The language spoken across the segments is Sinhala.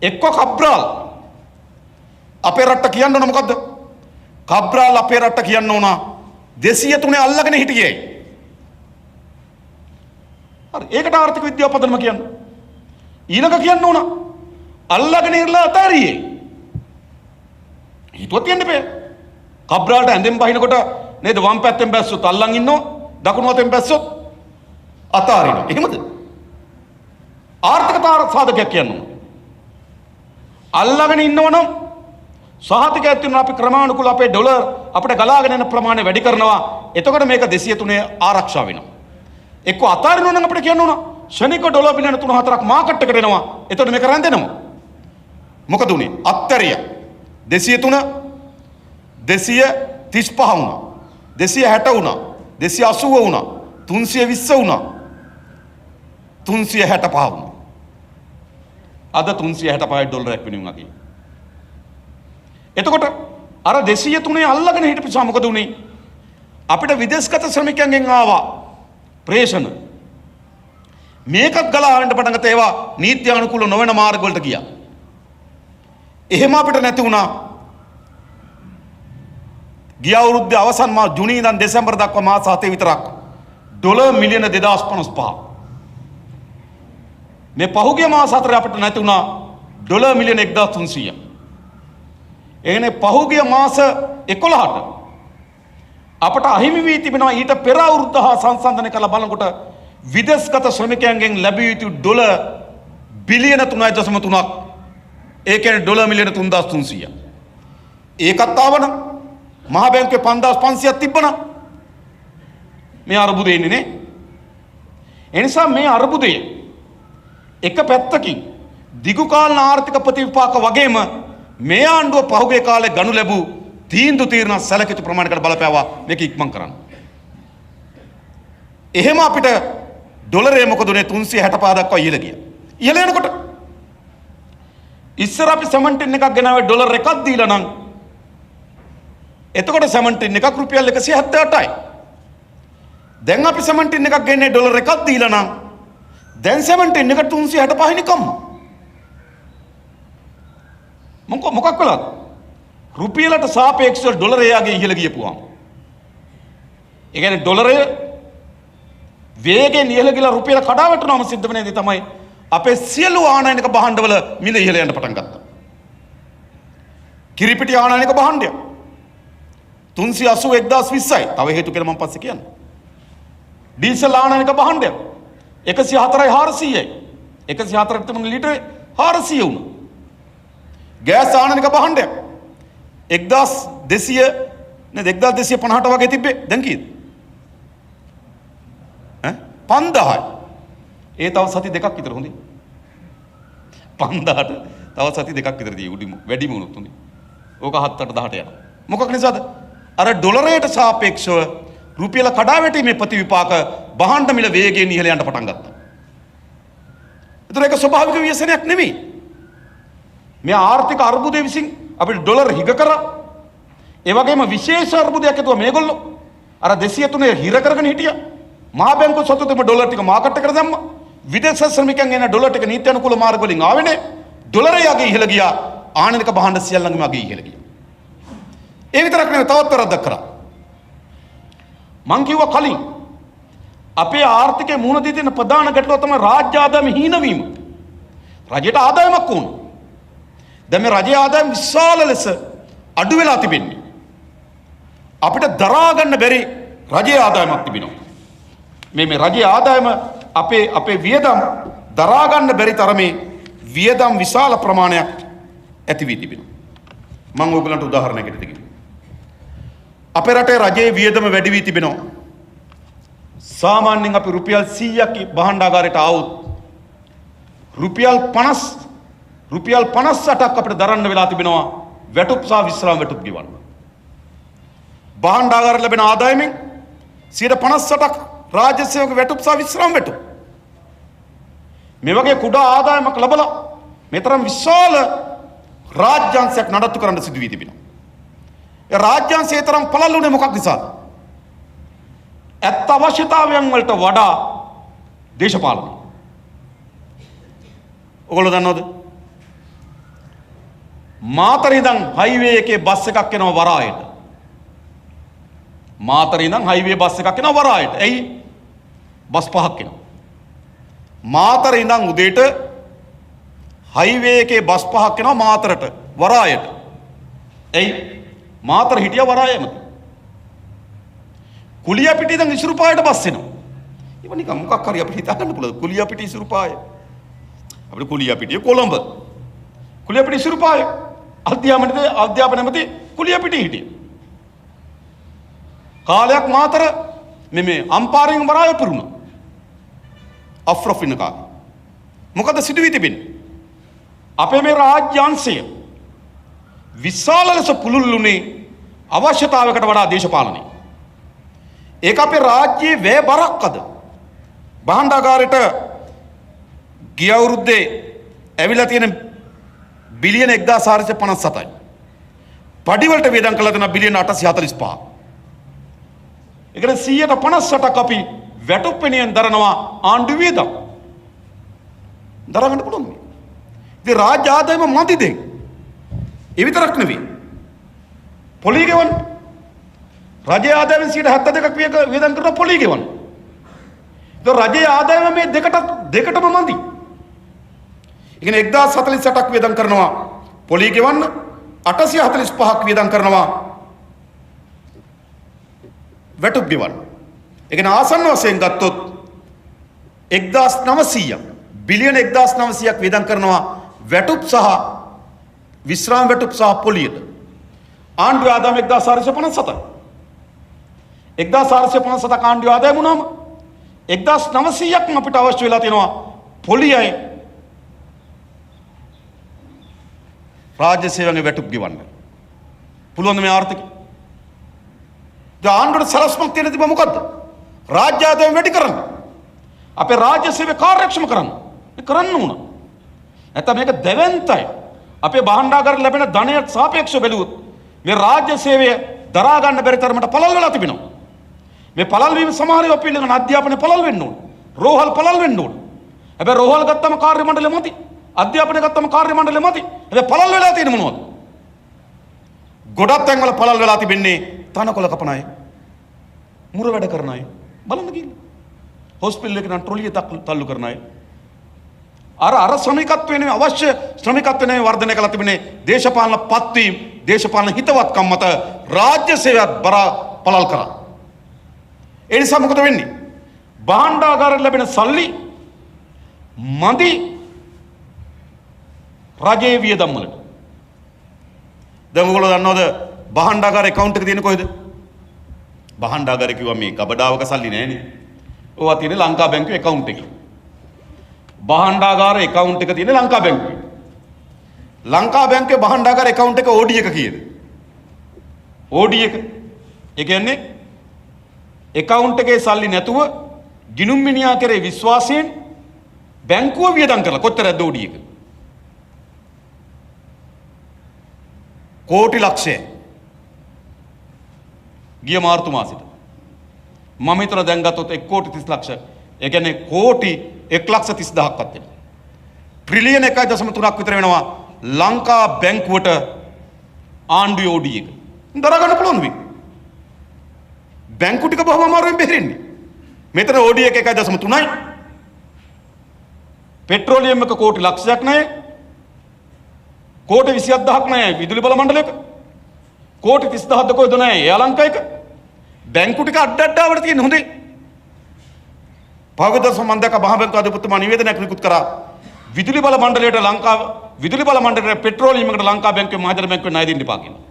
එක්ක කබ්‍රාල් අපේ රට්ට කියන්න ඕන මොකද්ද? කබ්‍රාල් අපේ රට්ට කියන්න ඕන 203 අල්ලගෙන හිටියේ. හරි ඒකට ආර්ථික විද්‍යාව පදනම කියන්න. ඊළඟ කියන්න ඕන අල්ලගෙන ඉරලා අතාරියේ. හිතුවත් කියන්න බෑ. කබ්‍රාල්ට ඇඳෙන් බහිනකොට නේද වම් පැත්තෙන් බැස්සොත් අල්ලන් ඉන්නෝ දකුණු අතෙන් බැස්සොත් අතාරිනවා. එහෙමද? ආර්ථික සාධකයක් කියන්න ඕන. අල්ලගෙන ඉන්නවනම් සහතිකයක් තියෙනවා අපි ක්‍රමානුකූල අපේ ඩොලර් අපිට ගලාගෙන යන ප්‍රමාණය වැඩි කරනවා. එතකොට මේක 203 ආරක්ෂා වෙනවා. එක්ක අතාරිනවා නම් අපිට කියන්න ඕන ශනික ඩොලර් බිලියන 3-4ක් මාකට් එකට එනවා. එතකොට මේක රැඳෙනවා. මොකද උනේ? අත්තරිය 203 235 වුණා. 260 වුණා. 280 වුණා. 320 වුණා. 365 වුණා. අද 365 ඩොලරයක් වෙනුම් අගේ. එතකොට අර 203 අල්ලගෙන හිටපු නිසා මොකද උනේ? අපිට විදේශගත ශ්‍රමිකයන්ගෙන් ආවා ප්‍රේෂණ. මේකත් ගලා ආන්න පටන් ගත්ත ඒවා නීත්‍ය අනුකූල නොවන මාර්ග වලට ගියා. එහෙම අපිට නැති වුණා. ගිය අවුරුද්දේ අවසන් මාස ජුනි ඉඳන් දෙසැම්බර් දක්වා මාස 7 විතරක් ඩොලර් මිලියන 2055. මේ පහුගිය මාස 4 අපිට නැති වුණා ඩොලර් මිලියන 1300. එනේ පහුගිය මාස 11ට අපට අහිමි වී තිබෙනවා ඊට පෙර අවුරුද්ද හා සංසන්දනය කරලා බලනකොට විදේශගත ශ්‍රමිකයන්ගෙන් ලැබිය යුතු ඩොලර් බිලියන 3.3ක්. ඒ කියන්නේ ඩොලර් මිලියන 3300. ඒකත් ආවන මහ බැංකුවේ 5500ක් තිබ්බනම් මේ අර්බුදේ ඉන්නේ නේ. එනිසා මේ අර්බුදය එක පැත්තකින් දිගු කාලන ආර්ථික ප්‍රතිවිපාක වගේම මේ ආණ්ඩුව පහුගිය කාලේ ගනු ලැබූ තීන්දුව తీරන සැලකිත ප්‍රමාණයකට බලපෑවා මේක ඉක්මන් කරන්න. එහෙම අපිට ඩොලරේ මොකද උනේ 365 දක්වා ඉහළ ගියා. ඉහළ යනකොට ඉස්සර අපි සෙමන්ටින් එකක් ගෙනාවේ ඩොලර් එකක් දීලා නම් එතකොට සෙමන්ටින් එකක් රුපියල් 178යි. දැන් අපි සෙමන්ටින් එකක් ගෙන්නේ ඩොලර් එකක් දීලා නම් දැන් සෙමන්ටින් එක 365 නිකම්ම. මොකක් කළාද? රුපියලට සාපේක්ෂව ඩොලරය යගේ ඉහළ ගියපුවාම. ඒ කියන්නේ ඩොලරය වේගෙන් ඉහළ ගිහලා රුපියල කඩා වැටුනම සිද්ධ වෙන දේ තමයි අපේ සියලු ආනයනික භාණ්ඩවල මිල ඉහළ යන්න පටන් ගත්තා. කිරිපිටි ආනයනික භාණ්ඩය 380 1020යි. තව හේතු කියලා මම පස්සේ කියන්නම්. ඩීසල් ආනයනික භාණ්ඩය 104යි 400යි. 104ට තිබුණ ලීටරේ 400 වුණා. ගෑස් ආනයනික භාණ්ඩය 1200 නේද 1250ට වගේ තිබ්බේ. දැන් කීයද? 5000යි. ඒ තව සති දෙකක් විතර හොඳයි. 5000ට තව සති දෙකක් විතර දී උඩිම වැඩිම වුණොත් හොඳයි. ඕක 7 8 10ට යනවා. මොකක් නිසාද? අර ඩොලරයට සාපේක්ෂව රුපියල කඩා වැටීමේ ප්‍රතිවිපාක භාණ්ඩ මිල වේගයෙන් ඉහළ යන්න පටන් ගත්තා. ඒතර ඒක ස්වභාවික ව්‍යසනයක් නෙමෙයි. මේ ආර්ථික අර්බුදයේ විසින් අපිට ඩොලර් හිග කරා. ඒ වගේම විශේෂ අර්බුදයක් ඇතුව මේගොල්ලෝ අර 203 හිර කරගෙන හිටියා. මහ බැංකුව සතුටුම ඩොලර් ටික මාකට් එකට දැම්මා. විදේශ ශ්‍රමිකයන් එන ඩොලර් ටික නීති අනුකූල මාර්ග වලින් ආවෙනේ. ඩොලරය යගේ ඉහළ ගියා. ආනනික භාණ්ඩ සියල්ලංගෙම යගේ ඉහළ ගියා. ඒ විතරක් නෙවෙයි තවත් වරද්දක් කරා. මං කිව්වා කලින් අපේ ආර්ථිකයේ මුහුණ දී තියෙන ප්‍රධාන ගැටලුව තමයි රාජ්‍ය ආදායම හීන වීම. රජයට ආදායමක් ඕන. දැන් මේ රජයේ ආදායම විශාල ලෙස අඩු වෙලා තිබෙන්නේ. අපිට දරා ගන්න බැරි රජයේ ආදායමක් තිබෙනවා. මේ රජයේ ආදායම අපේ වියදම් දරා ගන්න බැරි තරමේ වියදම් විශාල ප්‍රමාණයක් ඇති වී තිබෙනවා. මම ඔයගලන්ට උදාහරණයකට දෙන්නම්. අපේ රටේ රජයේ වියදම වැඩි වී තිබෙනවා. සාමාන්‍යයෙන් අපි රුපියල් 100ක් භාණ්ඩාගාරයට ආවොත් රුපියල් 58ක් අපිට දරන්න වෙලා තිබෙනවා වැටුප් සහ විශ්‍රාම වැටුප් ගෙවන්න. භාණ්ඩාගාරයට ලැබෙන ආදායමෙන් 58ක් රාජ්‍ය සේවක වැටුප් සහ විශ්‍රාම වැටුප්. මේ වගේ කුඩා ආදායමක් ලැබලා මෙතරම් විශාල රාජ්‍යාංශයක් නඩත්තු කරන්න සිදු වී තිබෙනවා. ඒ රාජ්‍යාංශය තරම් පළල්ුනේ මොකක් නිසාද? ඇත්ත අවශ්‍යතාවයන් වලට වඩා දේශපාලනය. ඔයගොල්ලෝ දන්නවද? මාතර ඉඳන් හයිවේ එකේ බස් එකක් එනවා වරායට. මාතර ඉඳන් හයිවේ බස් එකක් එනවා වරායට. ඇයි? බස් පහක් එනවා. මාතර ඉඳන් උදේට හයිවේ එකේ බස් පහක් එනවා මාතරට වරායට. ඇයි? මාතර හිටියා වරායෙම. කුලියපිටිය ඉඳන් ඉසුරුපායට බස් එනවා. ඉතින් නිකන් මොකක් හරි අපිට හිතා ගන්න පුළුවන්. කුලියපිටිය ඉසුරුපාය. අපිට කුලියපිටිය කොළඹ. කුලියපිටිය ඉසුරුපාය. අධ්‍යාපන මැති කුලියපිටිය හිටියේ. කාලයක් මාතර මේ අම්පාරයෙන් වරාය පිරුණා. අෆ්‍රොෆින කාලේ. මොකද සිදුවී තිබෙන්නේ? අපේ මේ රාජ්‍ය අංශය විශාල ලෙස පුළුල්ුනේ අවශ්‍යතාවයකට වඩා දේශපාලනය. ඒක අපේ රාජ්‍යයේ වැය බරක් අද. භාණ්ඩාගාරයට ගිය අවුරුද්දේ ඇවිල්ලා තියෙන බිලියන 1457යි. පඩිවලට වියදම් කළා දෙන බිලියන 845. ඒ කියන්නේ 158ක් අපි වැටුප් වෙනියෙන් දරනවා ආණ්ඩු වියදම්. දරගන්න පුළුවන් මේ. ඉතින් රාජ්‍ය ආදායම මදි දෙයි. ඒ විතරක් නෙවෙයි. පොලී ගෙවන්න. රජයේ ආදායම 72ක් වියදම් කරන පොලී ගෙවන්න. ඒක රජයේ ආදායම මේ දෙකටම මදි. ඒ කියන්නේ 1048ක් වියදම් කරනවා පොලී ගෙවන්න 845ක් වියදම් කරනවා වැටුප් ගෙවන්න. ඒ කියන්නේ ආසන්න වශයෙන් ගත්තොත් 1900ක් බිලියන 1900ක් වියදම් කරනවා වැටුප් සහ විශ්‍රාම වැටුප් සහ පොලියට. ආණ්ඩුවේ ආදායම 1457යි. 1457ක් ආණ්ඩුවේ ආදායම වුණාම 1900ක් අපිට අවශ්‍ය වෙලා තියෙනවා පොලියයි රාජ්‍ය සේවයේ වැටුප් ගෙවන්න. පුළුවන් මේ ආර්ථිකය. දැන් ආණ්ඩුවට සලස්මක් තියෙන තිබ්බ මොකද්ද? රාජ්‍ය ආදායම වැඩි කරන්න. අපේ රාජ්‍ය සේවය කාර්යක්ෂම කරන්න. ඒ කරන්න ඕන. නැත්නම් මේක දෙවෙන්තයි. අපේ භාණ්ඩාගාරයට ලැබෙන ධනයට සාපේක්ෂව බැලුවොත් මේ රාජ්‍ය සේවය දරා ගන්න බැරි තරමට පළල් වෙලා තිබෙනවා. මේ පළල් වීම සමහරව අපි ළඟ අධ්‍යාපනය පළල් වෙන්න ඕන. රෝහල් පළල් වෙන්න ඕන. හැබැයි රෝහල් ගත්තම කාර්ය මණ්ඩලෙ මදි. අධ්‍යාපනය ගත්තම කාර්ය මණ්ඩලෙ මදි. හැබැයි පළල් වෙලා තියෙන මොනවද? ගොඩක් තැන්වල පළල් වෙලා තිබෙන්නේ තනකොළ කපන අය. මුර වැඩ කරන අය. බලන්න ගිහින්. හොස්පිටල් එකේ නම් ට්‍රොලිය තල්ලු කරන අය. අර ශ්‍රමිකත්වයේ අවශ්‍ය ශ්‍රමිකත්වයේ වර්ධනය කළ තිබෙන්නේ දේශපාලන පත්වීම් දේශපාලන හිතවත්කම් මත රාජ්‍ය සේවයත් පළල් කරා. ඒ නිසා මොකද වෙන්නේ? භාණ්ඩාගාරයට ලැබෙන සල්ලි මදි රජයේ වියදම් වලට. දැන් ඔයගොල්ලෝ දන්නවද භාණ්ඩාගාර account එක තියෙන්නේ කොහෙද? භාණ්ඩාගාරේ කිව්වා මේ කබඩාවක සල්ලි නැහැනේ. ඕවා තියෙන්නේ ලංකා බැංකුවේ account එකේ. භාණ්ඩාගාර account එක තියෙන්නේ ලංකා බැංකුවේ. ලංකා බැංකුවේ භාණ්ඩාගාර account එක OD එක කීයද? OD එක. ඒ කියන්නේ account එකේ සල්ලි නැතුව ගිණුම් මිනිහා කරේ විශ්වාසයෙන් බැංකුව වියදම් කරලා කොච්චරද OD එක? කෝටි ලක්ෂය. ගිය මාර්තු මාසෙට. මම හිතන දැන් ගත්තොත් 1 කෝටි 30 ලක්ෂ. ඒ කියන්නේ කෝටි 1,30,000ක් වත් වෙනවා. ට්‍රිලියන 1.3ක් විතර වෙනවා ලංකා බැංකුවට ආණ්ඩුවේ OD එක. දරා ගන්න පුළුවන් වෙයි. බැංකු ටික බොහොම අමාරුවෙන් බෙහෙරෙන්නේ. මෙතන OD එක 1.3යි. පෙට්‍රෝලියම් එක කෝටි ලක්ෂයක් නැහැ. කෝටි 27000ක් නැහැ විදුලි බල මණ්ඩලයක. කෝටි 30000ක් කොහෙද නැහැ එයාලංකයක. බැංකු ටික අඩ තියෙන හොඳේ. පහවද සම්බන්ධක මහ බැංකුව අධිපතිතුමා නිවේදනයක් නිකුත් කරා විදුලි බල මණ්ඩලයට විදුලි බල මණ්ඩලයට පෙට්‍රෝලියම් එකට ලංකා බැංකුවේ මහජන බැංකුවේ ණය දෙන්න එපා කියලා.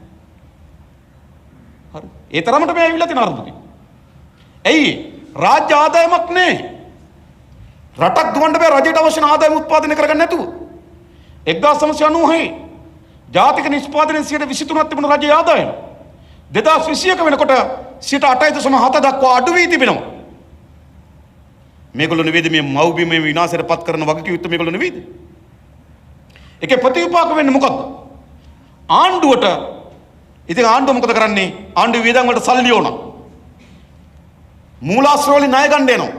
හරි. ඒ තරමට මේ ඇවිල්ලා තියෙන අර්බුදේ. ඇයි? රාජ්‍ය ආදායමක් නැහැ. රටක් දුවන්න බෑ රජයට අවශ්‍ය ආදායම උත්පාදනය කරගන්න නැතුව. 1990 ජාතික නිෂ්පාදනයේ 23ක් තිබුණ රජයේ ආදායම 2021 වෙනකොට 8.7 දක්වා අඩු වී තිබෙනවා. මේගොල්ලෝ නෙවෙයිද මේ මව්බිම මේ විනාශයට පත් කරන වගකීම් යුක්ත මේගොල්ලෝ නෙවෙයිද? ඒකේ ප්‍රතිවිපාක වෙන්නේ මොකද්ද? ආණ්ඩුවට ඉතින් ආණ්ඩුව මොකද කරන්නේ? ආණ්ඩුව වියදම් වලට සල්ලි ඕන. මූලාශ්‍ර වලින් ණය ගන්න එනවා.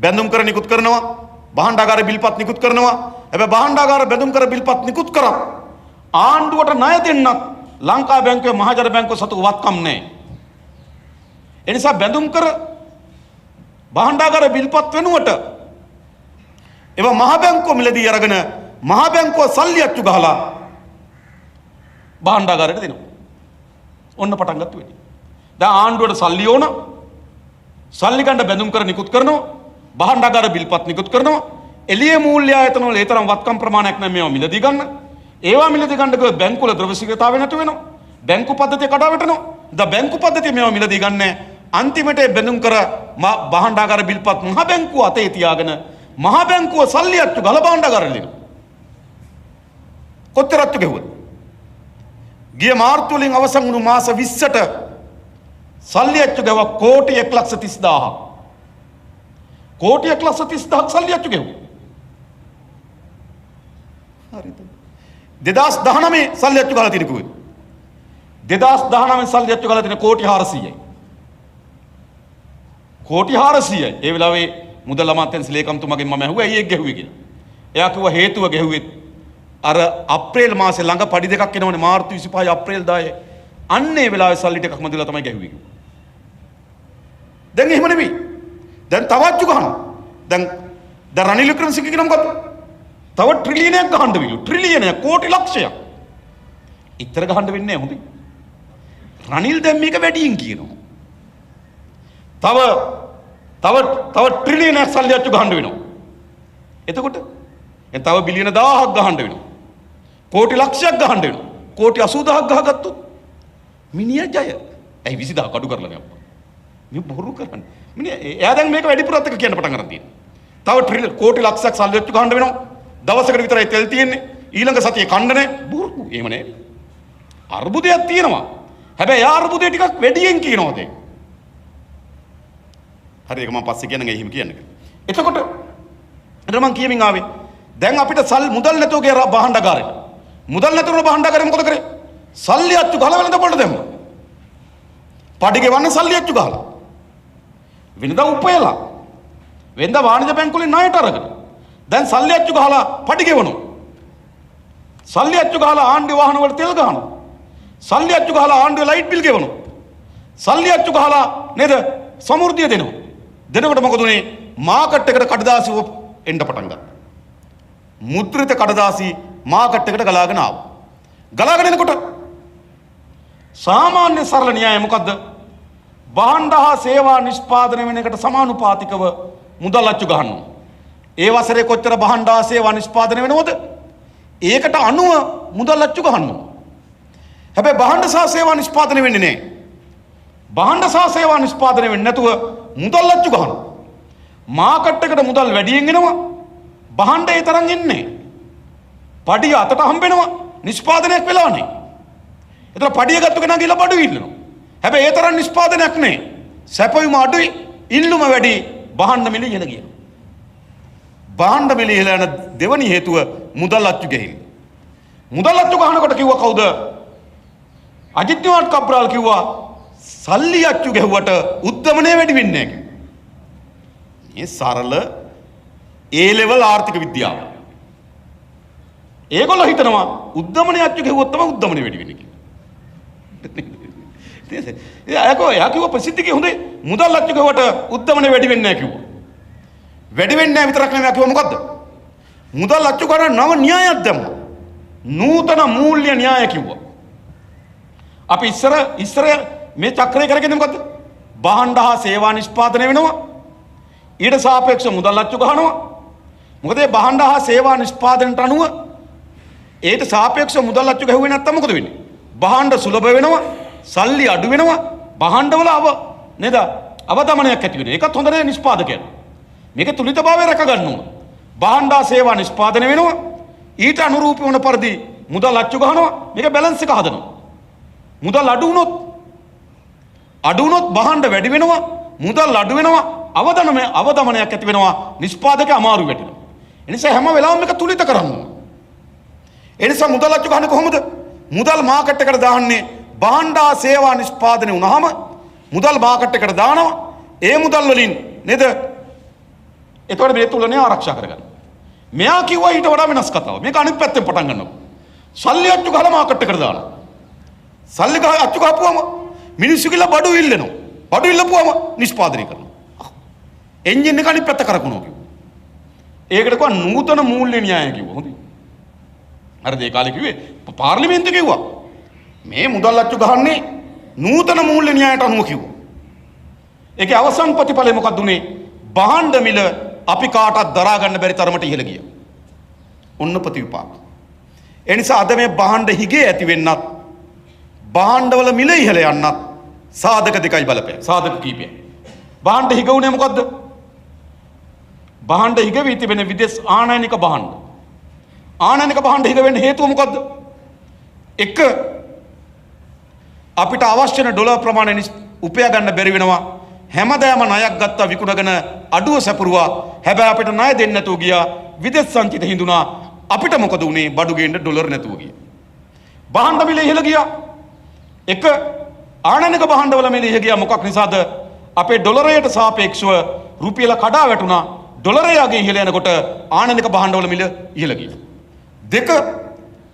බැඳුම් කර නිකුත් කරනවා. භාණ්ඩාගාර බිල්පත් නිකුත් කරනවා. හැබැයි භාණ්ඩාගාර බැඳුම් කර බිල්පත් නිකුත් කරා ආණ්ඩුවට ණය දෙන්නත් ලංකා බැංකුවේ මහජන බැංකුව සතු වත්කම් නැහැ. ඒ නිසා බැඳුම් කර භාණ්ඩාගාර බිල්පත් වෙනුවට ඒවා මහ බැංකුව මිලදී අරගෙන මහ බැංකුව සල්ලි අච්චු ගහලා භාණ්ඩාගාරයට දෙනවා. ඔන්න පටන් ගත්ත වෙන්නේ. දැන් ආණ්ඩුවට සල්ලි ඕන. සල්ලි ගන්න බැඳුම් කර නිකුත් කරනවා. භාණ්ඩාගාර බිල්පත් නිකුත් කරනවා. එළියේ මූල්‍ය ආයතන වල ඒ තරම් වත්කම් ප්‍රමාණයක් නැහැ මේවා මිලදී ගන්න. ඒවා මිලදී ගන්න ගියොත් බැංකුවල ද්‍රව්‍ය ශීඝ්‍රතාවය නැතු වෙනවා. බැංකු පද්ධතිය කඩා වැටෙනවා. බැංකු පද්ධතිය මේවා මිලදී ගන්න අන්තිමට බැඳුම් කර භාණ්ඩාගාර බිල්පත් මහ බැංකුව අතේ තියාගෙන මහ බැංකුව සල්ලි අච්චු ගල භාණ්ඩාගාරෙට දෙනවා. කොච්චර අච්චු ගෙවුවද? ගිය මාර්තු වලින් අවසන් වුණු මාස 20ට සල්ලි අච්චු ගෙව කෝටි 1,30,000ක්. කෝටි 1,30,000ක් සල්ලි අච්චු ගෙවුවා. හරිද? 2019 සල්ලි අච්චු ගාලා තියෙන කිව්වේ. 2019 සල්ලි අච්චු ගාලා තියෙන කෝටි 400යි. කෝටි 400යි. ඒ වෙලාවේ මුදල් අමාත්‍යාංශ ලේකම්තුමාගෙන් මම ඇහුවා ඇයි ඒක ගැහුවේ කියලා. එයා කිව්වා හේතුව ගැහුවේ අර අප්‍රේල් මාසේ ළඟ පඩි දෙකක් එනවනේ මාර්තු 25 අප්‍රේල් 10. අන්න ඒ වෙලාවේ සල්ලි ටිකක් මදිලා තමයි ගැහුවේ කිව්වා. දැන් එහෙම නෙමෙයි. දැන් තවත් ගහනවා. දැන් රනිල් වික්‍රමසිංහ කියනවා මොකද? තව ට්‍රිලියනයක් ගහන්න විලු. ට්‍රිලියනයක් කෝටි ලක්ෂයක්. ඉතර ගහන්න වෙන්නේ නැහැ හොඳයි. රනිල් දැන් මේක වැඩියෙන් කියනවා. තව ට්‍රිලියනයක් සල්ලි අච්චු ගහන්න වෙනවා. එතකොට තව බිලියන 1000ක් ගහන්න වෙනවා. කෝටි ලක්ෂයක් ගහන්න වෙනවා. කෝටි 80000ක් ගහගත්තොත් මිනිහා ජය. ඇයි 20000ක් අඩු කරලා නෑ අප්පා. මේ බොරු කරන්නේ. මිනිහා එයා දැන් මේක වැඩිපුරත් එක කියන්න පටන් ගන්න තියෙනවා. තව කෝටි ලක්ෂයක් සල්ලි අච්චු ගහන්න වෙනවා. දවසකට විතරයි තෙල් තියෙන්නේ. ඊළඟ සතියේ කන්න නෑ. බොරු. එහෙම නෑ. අර්බුදයක් තියෙනවා. හැබැයි ඒ අර්බුදේ ටිකක් වැඩියෙන් කියනවා දැන්. හරි ඒක මම පස්සේ කියන්නම් එහෙම කියන්නේ. එතකොට මම කියමින් ආවේ දැන් අපිට මුදල් නැතුව ගිය භාණ්ඩාගාරෙට. මුදල් නැතුව භාණ්ඩාගාරෙ මොකද කරේ? සල්ලි අච්චු ගහලා වෙනද පොළට දැම්මා. පඩි ගෙවන්නේ සල්ලි අච්චු ගහලා. වෙනදා උපයලා. වෙනදා වාණිජ බැංකුවලින් ණයට අරගෙන. දැන් සල්ලි අච්චු ගහලා පඩි ගෙවනවා. සල්ලි අච්චු ගහලා ආණ්ඩුවේ වාහන වල තෙල් ගහනවා. සල්ලි අච්චු ගහලා ආණ්ඩුවේ ලයිට් බිල් ගෙවනවා. සල්ලි අච්චු ගහලා නේද සමෘද්ධිය දෙනවා. දෙනකොට මොකද උනේ? මාකට් එකට කඩදාසි එන්න පටන් ගත්තා. මුද්‍රිත කඩදාසි මාකට් එකට ගලාගෙන ආවා. ගලාගෙන එනකොට සාමාන්‍ය සරල න්‍යාය මොකද්ද? භාණ්ඩ හා සේවා නිෂ්පාදනය වෙන එකට සමානුපාතිකව මුදල් අච්චු ගහනවා. ඒ වසරේ කොච්චර භාණ්ඩ හා සේවා නිෂ්පාදනය වෙනවද? ඒකට අනුව මුදල් අච්චු ගහනවා. හැබැයි භාණ්ඩ සහ සේවා නිෂ්පාදනය වෙන්නේ නැහැ. භාණ්ඩ සහ සේවා නිෂ්පාදනය වෙන්නේ නැතුව මුදල් අච්චු ගහනවා. මාකට් එකට මුදල් වැඩියෙන් එනවා. භාණ්ඩ ඒ තරම් එන්නේ. පඩිය අතට හම්බෙනවා. නිෂ්පාදනයක් වෙලා නැහැ. ඒතර පඩිය ගත්ත කෙනා ගිහලා බඩු ඉල්ලනවා. හැබැයි ඒ තරම් නිෂ්පාදනයක් නැහැ. සැපයුම අඩුයි, ඉල්ලුම වැඩි, භාණ්ඩ මිල ඉහළ ගියා. භාණ්ඩ මිල ඉහළ යන දෙවනි හේතුව මුදල් අච්චු ගැහිල්ල. මුදල් අච්චු ගහනකොට කිව්වා කවුද? අජිත් නිවාඩ් කබ්‍රාල් කිව්වා සල්ලි අච්චු ගැහුවට උද්දමනය වැඩි වෙන්නේ නැහැ කිව්වා. මේ සරල ඒ ලෙවල් ආර්ථික විද්‍යාව. ඒගොල්ලෝ හිතනවා උද්දමනය අච්චු ගැහුවොත් තමයි උද්දමනය වැඩි වෙන්නේ කියලා. එයා කිව්වා ප්‍රසිද්ධිකේ හොඳේ මුදල් අච්චු ගැහුවට උද්දමනය වැඩි වෙන්නේ නැහැ කිව්වා. වැඩි වෙන්නේ නැහැ විතරක් නෙවෙයි කිව්වා මොකද්ද? මුදල් අච්චු කරන නව න්‍යායක් දැම්මා. නූතන මූල්‍ය න්‍යාය කිව්වා. අපි ඉස්සර මේ චක්‍රය කරගෙන මොකද්ද? භාණ්ඩ හා සේවා නිෂ්පාදනය වෙනවා. ඊට සාපේක්ෂව මුදල් අච්චු ගහනවා. මොකද මේ භාණ්ඩ හා සේවා නිෂ්පාදනයට අනුව ඒට සාපේක්ෂව මුදල් අච්චු ගැහුවේ නැත්තම් මොකද වෙන්නේ? භාණ්ඩ සුලභ වෙනවා, සල්ලි අඩු වෙනවා, භාණ්ඩවල නේද? අවදමනයක් ඇති වෙනවා. ඒකත් හොඳ නෑ නිෂ්පාදකයන්. මේක තුලිතභාවය රැක ගන්න ඕන. භාණ්ඩ හා සේවා නිෂ්පාදනය වෙනවා. ඊට අනුරූපී වන පරිදි මුදල් අච්චු ගහනවා. මේක බැලන්ස් එක හදනවා. මුදල් අඩු වුණොත් භාණ්ඩ වැඩි වෙනවා, මුදල් අඩු වෙනවා, අවදමනයක් ඇති වෙනවා, නිෂ්පාදකයා අමාරු වෙනවා. ඒ නිසා හැම වෙලාවෙම මේක තුලිත කරන්න ඕන. ඒ නිසා මුදල් අච්චු ගන්න කොහොමද? මුදල් මාකට් එකට දාන්නේ භාණ්ඩ සේවා නිෂ්පාදනය වුණාම මුදල් මාකට් එකට දානවා. ඒ මුදල් වලින් නේද? එතකොට මේ තුලනේ ආරක්ෂා කරගන්න. මෙයා කිව්වා ඊට වඩා වෙනස් කතාවක්. මේක අනිත් පැත්තෙන් පටන් ගන්නවා. සල්ලි අච්චු ගහලා මාකට් එකට දානවා. සල්ලි ගහ අච්චු ගහපුවම මිනිස්සු කියලා බඩු ඉල්ලනවා. බඩු ඉල්ලපුවම නිෂ්පාදනය කරනවා. එන්ජින් එක අනිත් පැත්ත කරකවනවා කිව්වා. ඒකට කිව්වා නූතන මූල්‍ය න්‍යාය කිව්වා. හොඳයි. හරිද? ඒ කාලේ කිව්වේ පාර්ලිමේන්තුවේ කිව්වා. මේ මුදල් අච්චු ගහන්නේ නූතන මූල්‍ය න්‍යායට අනුව කිව්වා. ඒකේ අවසන් ප්‍රතිඵලය මොකක්ද උනේ? භාණ්ඩ මිල අපි කාටවත් දරා ගන්න බැරි තරමට ඉහළ ගියා. ඔන්න ප්‍රතිවිපාක. ඒ නිසා අද මේ භාණ්ඩ හිගේ ඇති වෙන්නත් භාණ්ඩවල මිල ඉහළ යන්නත් සාධක දෙකයි බලපෑ. සාධක කීපයක්. භාණ්ඩ හිග උනේ මොකද්ද? භාණ්ඩ හිග වී තිබෙන විදේශ ආනයනික භාණ්ඩ. ආනයනික භාණ්ඩ හිග වෙන්න හේතුව මොකද්ද? එක අපිට අවශ්‍ය වෙන ඩොලර් ප්‍රමාණය උපයා ගන්න බැරි වෙනවා. හැමදාම ණයක් ගත්තා විකුණගෙන අඩුව සැපරුවා. හැබැයි අපිට ණය දෙන්න නැතුව ගියා. විදේශ සංචිත හිඳුනා. අපිට මොකද උනේ? බඩු ගේන්න ඩොලර් නැතුව ගියා. භාණ්ඩ මිල ඉහළ ගියා. එක ආනයනික භාණ්ඩවල මිල ඉහළ ගියා. මොකක් නිසාද? අපේ ඩොලරයට සාපේක්ෂව රුපියල කඩා වැටුණා. ඩොලරය යගේ ඉහළ යනකොට ආනයනික භාණ්ඩවල මිල ඉහළ ගියා. දෙක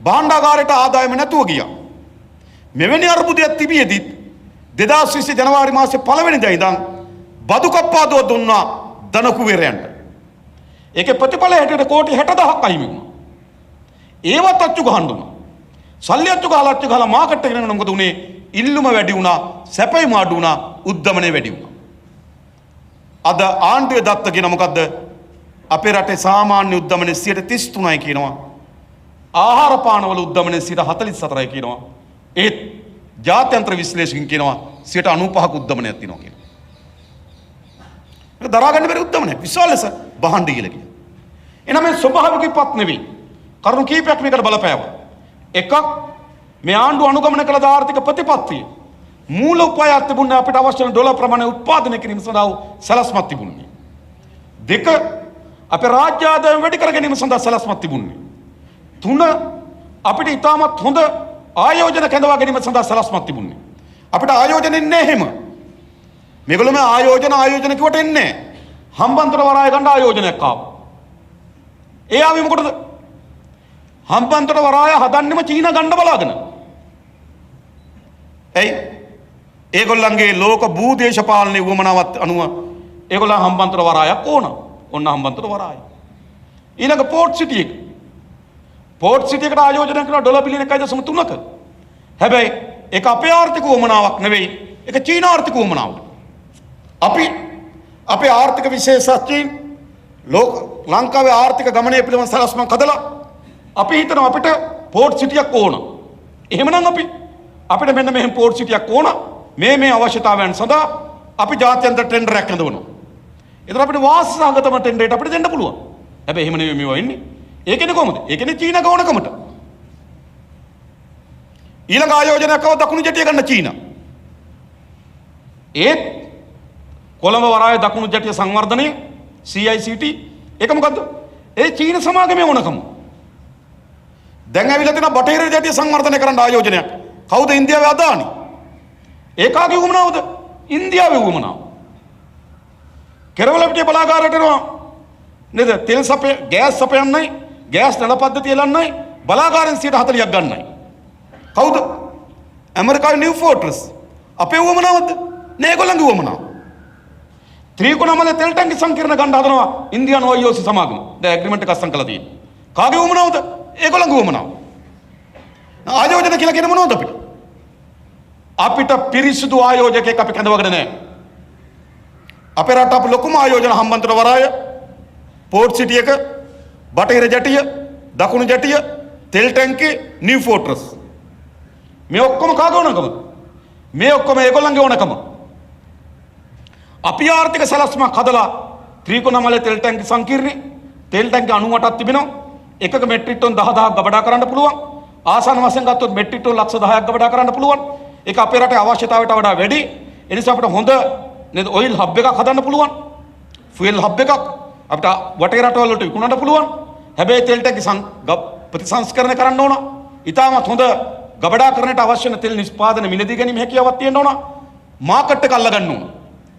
භාණ්ඩාගාරයට ආදායම නැතුව ගියා. මෙවැනි අර්බුදයක් තිබියදී 2020 ජනවාරි මාසේ 1 වෙනිදා ඉඳන් බදු කප්පාදුව දුන්නා ධන කුවේරයන්ට. ඒකේ ප්‍රතිඵලය හැටියට කෝටි 60000ක් අහිමි වුණා. ඒවත් අච්චු ගහන්න දුන්නා. සල්ලි අච්චු ගහලා මාකට් එකට එනකොට මොකද උනේ? ඉල්ලුම වැඩි වුණා, සැපයීම අඩු වුණා, උද්දමනය වැඩි වුණා. අද ආණ්ඩුවේ දත්ත කියන මොකද්ද? අපේ රටේ සාමාන්‍ය උද්දමනය 33යි කියනවා. ආහාර පානවල උද්දමනය 44යි කියනවා. ඒත් ජාත්‍යන්තර විශ්ලේෂකයන් කියනවා 95ක උද්දමනයක් තියෙනවා කියලා. ඒක දරා ගන්න බැරි උද්දමනයක්. විශාල ලෙස බහණ්ඩ කියලා කියනවා. එහෙනම් මේ ස්වභාවිකපත් නෙවෙයි. කරුණු කීපයක් මේකට බලපෑවා. එකක් මේ ආණ්ඩුව අනුගමනය කළ ආර්ථික ප්‍රතිපත්තිය මූල උපායයක් තිබුණේ අපිට අවශ්‍ය වෙන ඩොලර් ප්‍රමාණය උත්පාදනය කිරීම සඳහා සැලැස්මක් තිබුණේ. දෙක අපේ රාජ්‍ය ආදායම වැඩි කර ගැනීම සඳහා සැලැස්මක් තිබුණේ. තුන අපිට ඉතාමත් හොඳ ආයෝජන කැඳවා ගැනීම සඳහා සැලැස්මක් තිබුණේ. අපිට ආයෝජන එන්නේ එහෙම. මේගොල්ලෝ මේ ආයෝජන කිව්වට එන්නේ හම්බන්තොට වරාය ගන්න ආයෝජනයක් ආවා. ඒ ආවේ මොකටද? හම්බන්තොට වරාය හදන්නෙම චීන ගන්න බලාගෙන. එයි ඒගොල්ලන්ගේ ලෝක භූදේශපාලනයේ වමනාවත් අනුව ඒගොල්ලන් හම්බන්තොට වරායක් ඕන. ඔන්න හම්බන්තොට වරාය. ඊළඟ පෝට් සිටි එක. පෝට් සිටි එකට ආයෝජනය කරන ඩොලර් බිලියන 1.3ක. හැබැයි ඒක අපේ ආර්ථික වමනාවක් නෙවෙයි. ඒක චීන ආර්ථික වමනාවක්. අපි අපේ ආර්ථික විශේෂඥයින් ලංකාවේ ආර්ථික ගමනය පිළිබඳ සැලැස්මක් හදලා අපි හිතනවා අපිට පෝට් සිටියක් ඕන. එහෙමනම් අපිට මෙන්න මෙහෙම පෝට් සිටියක් ඕන. මේ අවශ්‍යතාවයන් සඳහා අපි ජාත්‍යන්තර ටෙන්ඩරයක් හදවනවා. ඒතර අපිට වාසසහගතම ටෙන්ඩරයට අපිට දෙන්න පුළුවන්. හැබැයි එහෙම නෙවෙයි මේවා ඉන්නේ. ඒකනේ කොහොමද? ඒකනේ චීන ගවණකමට. ඊළඟ ආයෝජනයක් ආව දකුණු ජැටිය ගන්න චීන. ඒත් කොළඹ වරාය දකුණු ජැටිය සංවර්ධනයේ CICT ඒක මොකද්ද? ඒ චීන සමාගමේ ඕනකම. දැන් ඇවිල්ලා තියෙන බටහිර ජැටිය සංවර්ධනය කරන්න ආයෝජනයක්. කවුද? ඉන්දියාවේ අදානි. ඒකාගේ වුමනාවද? ඉන්දියාවේ වුමනාව. කෙරවල පිටිය බලාගාරයට එනවා. නේද? තෙල් ගෑස් සපයන්නයි, ගෑස් නල පද්ධතිය එලන්නයි, බලාගාරෙන් 40ක් ගන්නයි. කවුද? ඇමරිකාවේ නිව් ෆෝර්ට්‍රස්. අපේ වුමනාවද? නේ ඒගොල්ලන්ගේ වුමනාව. ත්‍රිකුණාමල තෙල් ටැංකි සංකීර්ණ ගන්න හදනවා ඉන්දියානු IOC සමාගම. දැන් ඇග්‍රීමන්ට් එකක් අස්සම් කළා තියෙනවා. කාගේ වුමනාවද? ඒගොල්ලන්ගේ වුමනාව. ආයෝජන කියලා කියන මොනවද අපිට? අපිට පිරිසුදු ආයෝජකයෙක් අපි කැඳවගෙන නැහැ. අපේ රට අප ලොකුම ආයෝජන හම්බන්තොට වරාය, පෝට් සිටි එක, බටහිර ජැටිය, දකුණු ජැටිය, තෙල් ටැංකි, නිව් ෆෝර්ට්‍රස්. මේ ඔක්කොම කාගේ ඕනකමද? මේ ඔක්කොම ඒගොල්ලන්ගේ ඕනකම. අපි ආර්ථික සැලැස්මක් හදලා ත්‍රිකුණාමල තෙල් ටැංකි සංකීර්ණේ තෙල් ටැංකි 98ක් තිබෙනවා. එකක මෙට්‍රික් ටන් 10000ක් ගබඩා කරන්න පුළුවන්. ආසන්න වශයෙන් ගත්තොත් මෙට්‍රික් ටන් ලක්ෂ 10ක් ගබඩා කරන්න පුළුවන්. ඒක අපේ රටේ අවශ්‍යතාවයට වඩා වැඩි. ඒ නිසා අපිට හොඳ නේද ඔයිල් හබ් එකක් හදන්න පුළුවන්. ෆුවල් හබ් එකක් අපිට වටේ රටවල් වලට විකුණන්න පුළුවන්. හැබැයි තෙල් ටැංකි ප්‍රතිසංස්කරණය කරන්න ඕන. ඊටමත් හොඳ ගබඩා කරන්නට අවශ්‍ය වෙන තෙල් නිෂ්පාදන මිලදී ගැනීම හැකියාවක් තියෙන්න ඕන. මාකට් එක අල්ල ගන්න ඕන.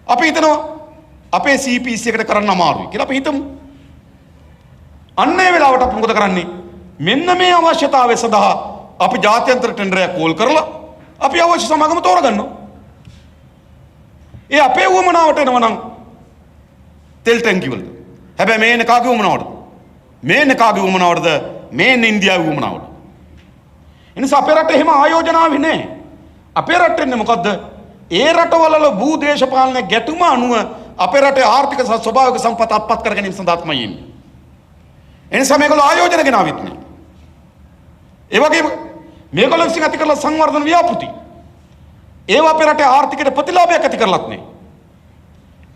අපි හිතනවා අපේ CPC එකට කරන්න අමාරුයි කියලා අපි හිතමු. අන්න ඒ වෙලාවට අපි මොකද කරන්නේ? මෙන්න මේ අවශ්‍යතාවය සඳහා අපි ජාත්‍යන්තර ටෙන්ඩරයක් කෝල් කරලා අපි අවශ්‍ය සමාගම තෝරගන්නවා. ඒ අපේ උවමනාවට එනවා නම් තෙල් ටැංකි වලද? හැබැයි මේ එන්නේ කාගේ උවමනාවටද? මේ එන්නේ කාගේ උවමනාවටද? මේ එන්නේ ඉන්දියාවේ උවමනාවට. එනිසා අපේ රට එහෙම ආයෝජනාවේ නැහැ. අපේ රට එන්නේ මොකද්ද? ඒ රටවල භූ දේශපාලන ගැටුම අනුව අපේ රටේ ආර්ථික සහ ස්වභාවික සම්පත් අත්පත් කර ගැනීම සඳහා තමයි එන්නේ. එනිසා මේගොල්ලෝ ආයෝජන ගෙනාවෙත් නැහැ. ඒ වගේම මේගොල්ලෝ විසින් ඇති කරලා සංවර්ධන ව්‍යාපෘති ඒවා අපේ රටේ ආර්ථිකයට ප්‍රතිලාභයක් ඇති කරලත් නැහැ.